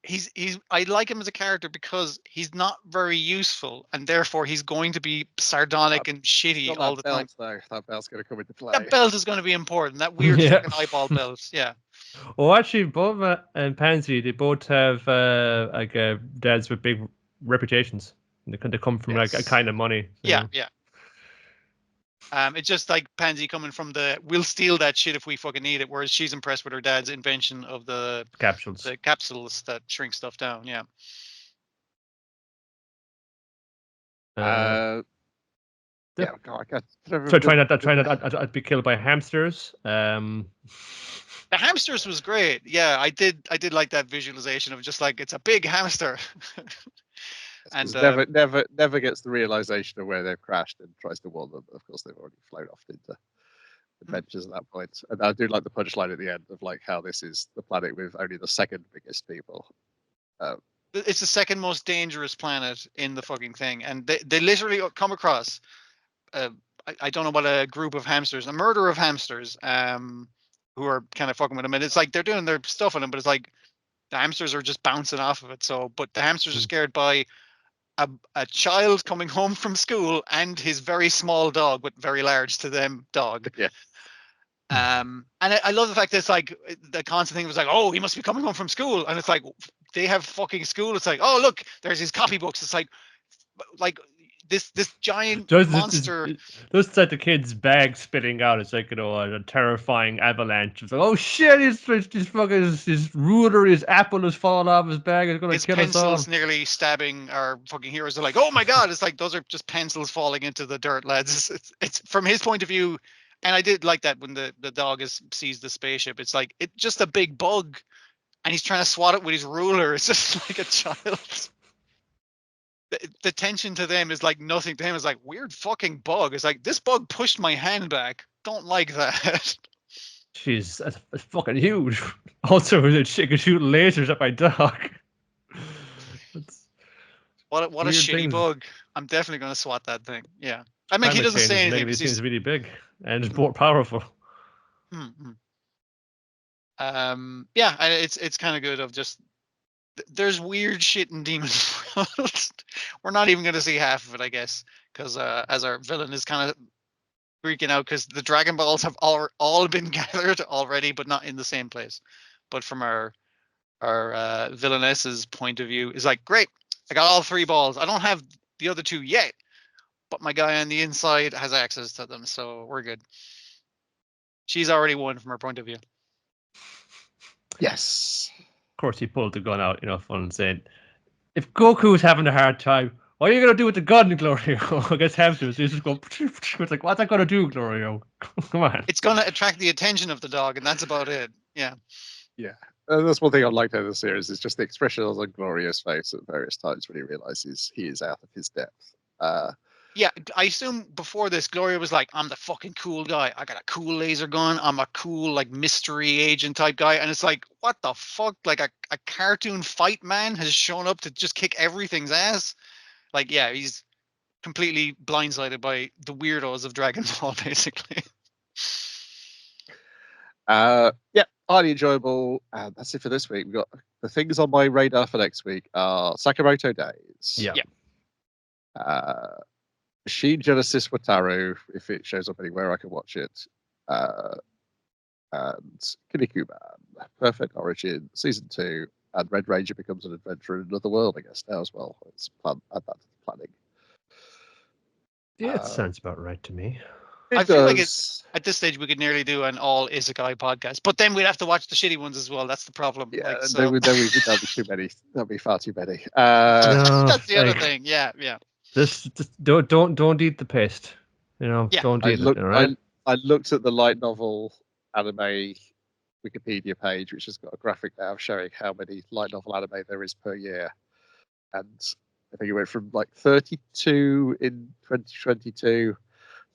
he's I like him as a character because he's not very useful, and therefore he's going to be sardonic and shitty all the time. Though. That belt's going to come into play. That belt is going to be important. That weird fucking eyeball belt. Yeah. Well, actually, Bulma and Pansy, they both have dads with big reputations. They come from like a kind of money. So. Yeah. It's just like Pansy coming from we'll steal that shit if we fucking need it, whereas she's impressed with her dad's invention of the capsules that shrink stuff down. Yeah. God, so trying not to be killed by hamsters. The hamsters was great. Yeah, I did like that visualization of just like it's a big hamster. And never gets the realization of where they've crashed and tries to warn them. But of course, they've already flown off into adventures at that point. And I do like the punchline at the end of like how this is the planet with only the second biggest people. It's the second most dangerous planet in the fucking thing, and they literally come across. I don't know what a group of hamsters, a murder of hamsters, who are kind of fucking with them, and it's like they're doing their stuff on them, but it's like the hamsters are just bouncing off of it. So, but the hamsters are scared by a child coming home from school and his very small dog, but very large to them dog. Yeah. And I love the fact that it's like the constant thing was like, oh, he must be coming home from school, and it's like they have fucking school. It's like, oh, look, there's his copybooks. It's like this giant monster. Those like the kid's bag spitting out. It's like, a terrifying avalanche. It's like, oh shit, his ruler, his apple is falling off his bag. It's gonna kill us all. His pencil's nearly stabbing our fucking heroes. They're like, oh my god! It's like those are just pencils falling into the dirt, lads. It's from his point of view, and I did like that when the dog sees the spaceship. It's like it's just a big bug, and he's trying to swat it with his ruler. It's just like a child. The tension to them is like nothing to him. It's like weird fucking bug. It's like this bug pushed my hand back. Don't like that. Jeez, that's fucking huge. Also, she can shoot lasers at my dog. What a shitty bug. I'm definitely gonna swat that thing. Yeah. I mean, he doesn't say anything. He seems really big and more powerful. Mm-hmm. Yeah, it's kind of good of just. There's weird shit in Demon World. We're not even going to see half of it, I guess, because as our villain is kind of freaking out because the Dragon Balls have all been gathered already, but not in the same place. But from our Villainess's point of view, is like, great, I got all 3 balls. I don't have the other 2 yet, but my guy on the inside has access to them, so we're good. She's already won from her point of view. Yes. Of course, he pulled the gun out, fun and said, if Goku's having a hard time, what are you gonna do with the gun, Glorio? I guess Hamster. So he's just going. It's like, what's that gonna do, Glorio? Come on. It's gonna attract the attention of the dog, and that's about it. Yeah. Yeah. That's one thing I liked out of the series is just the expression on Gloria's face at various times when he realizes he is out of his depth. Yeah, I assume before this, Gloria was like, I'm the fucking cool guy. I got a cool laser gun. I'm a cool, like, mystery agent type guy. And it's like, what the fuck? Like, a cartoon fight man has shown up to just kick everything's ass. Like, yeah, he's completely blindsided by the weirdos of Dragon Ball, basically. Yeah, highly enjoyable. And that's it for this week. We've got the things on my radar for next week are Sakamoto Days. Yeah. Machine Genesis Wataru, if it shows up anywhere, I can watch it. And Kinnikuman, Perfect Origin, Season 2, and Red Ranger becomes an adventure in another world, I guess, now as well. It's add that to the planning. Yeah, it sounds about right to me. I feel like at this stage we could nearly do an all Isekai podcast, but then we'd have to watch the shitty ones as well. That's the problem. Yeah, like, so... then that'd be too many. That'd be far too many. That's the other thing. Yeah. Just don't eat the paste. Don't eat it. All right. I looked at the light novel anime Wikipedia page, which has got a graphic now showing how many light novel anime there is per year, and I think it went from like 32 in 2022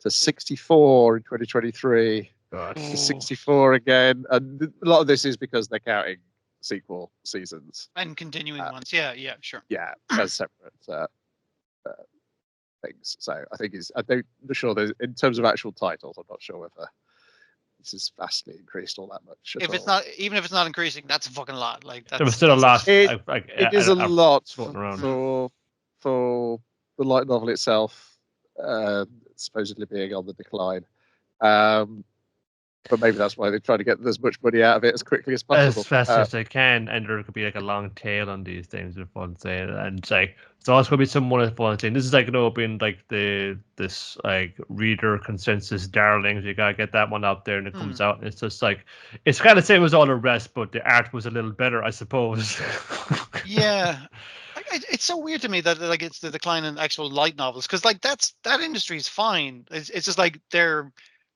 to 64 in 2023 to 64 again, and a lot of this is because they're counting sequel seasons and continuing ones. Yeah, sure. Yeah, as separate things. So I think I'm not sure. In terms of actual titles, I'm not sure whether this is vastly increased all that much. If it's not, even if it's not increasing, that's a fucking lot. Like that's, there was still a lot. It is a lot for the light novel itself, supposedly being on the decline. But maybe that's why they're trying to get as much money out of it as quickly as possible. As fast as they can, and there could be like a long tail on these things, if one saying. And it's like, it's also going to be someone if one saying, this is like, being like this like reader consensus darlings. You got to get that one out there, and it comes out, and it's just like, it's kind of the same as all the rest, but the art was a little better, I suppose. Yeah. It's so weird to me that like it's the decline in actual light novels, because like that industry is fine. It's just like they're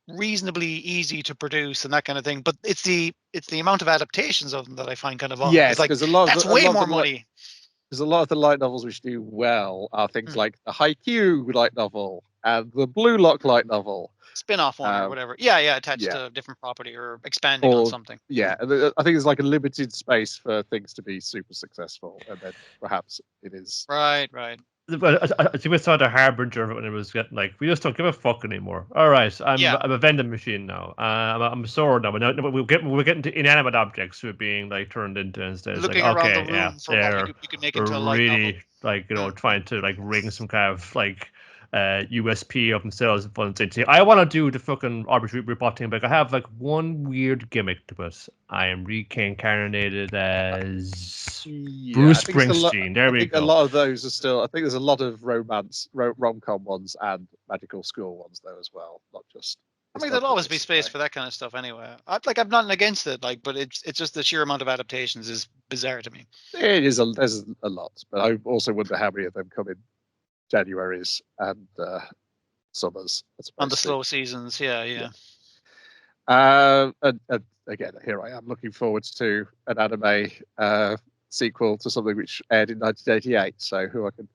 reasonably easy to produce and that kind of thing, but it's the amount of adaptations of them that I find kind of odd. Yes, like, because a lot that's way more money. Because a lot of the light novels which do well are things like the Haikyuu light novel and the Blue Lock light novel. Spin-off one or whatever. Yeah, attached to a different property or expanding on something. Yeah, I think there's like a limited space for things to be super successful, and then perhaps it is. Right. But I think we saw the harbinger of it when it was getting like, we just don't give a fuck anymore. All right, I'm a vending machine now. I'm a sword now. But now we're getting to inanimate objects who are being like turned into instead. Looking like, around the room for what you can make into a light novel. Like trying to like wring some kind of like USP of themselves and fun thing. I want to do the fucking arbitrary robot thing, but I have like one weird gimmick to it. I am reincarnated as Bruce Springsteen. There we go. A lot of those are still. I think there's a lot of romance, rom-com ones and magical school ones though as well. Not just. I mean, there'll always be space for that kind of stuff anyway. I'm not against it, like, but it's just the sheer amount of adaptations is bizarre to me. It is. There's a lot, but I also wonder how many of them come in Januaries and summers. On the slow seasons, yeah. And again, here I am looking forward to an anime sequel to something which aired in 1988. So who I can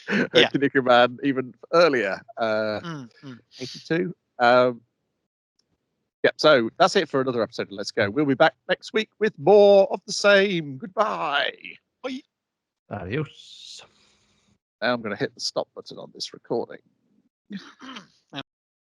Kinnikuman even earlier, 82. So that's it for another episode of Let's Go. We'll be back next week with more of the same. Goodbye. Bye. Adios. Now I'm going to hit the stop button on this recording.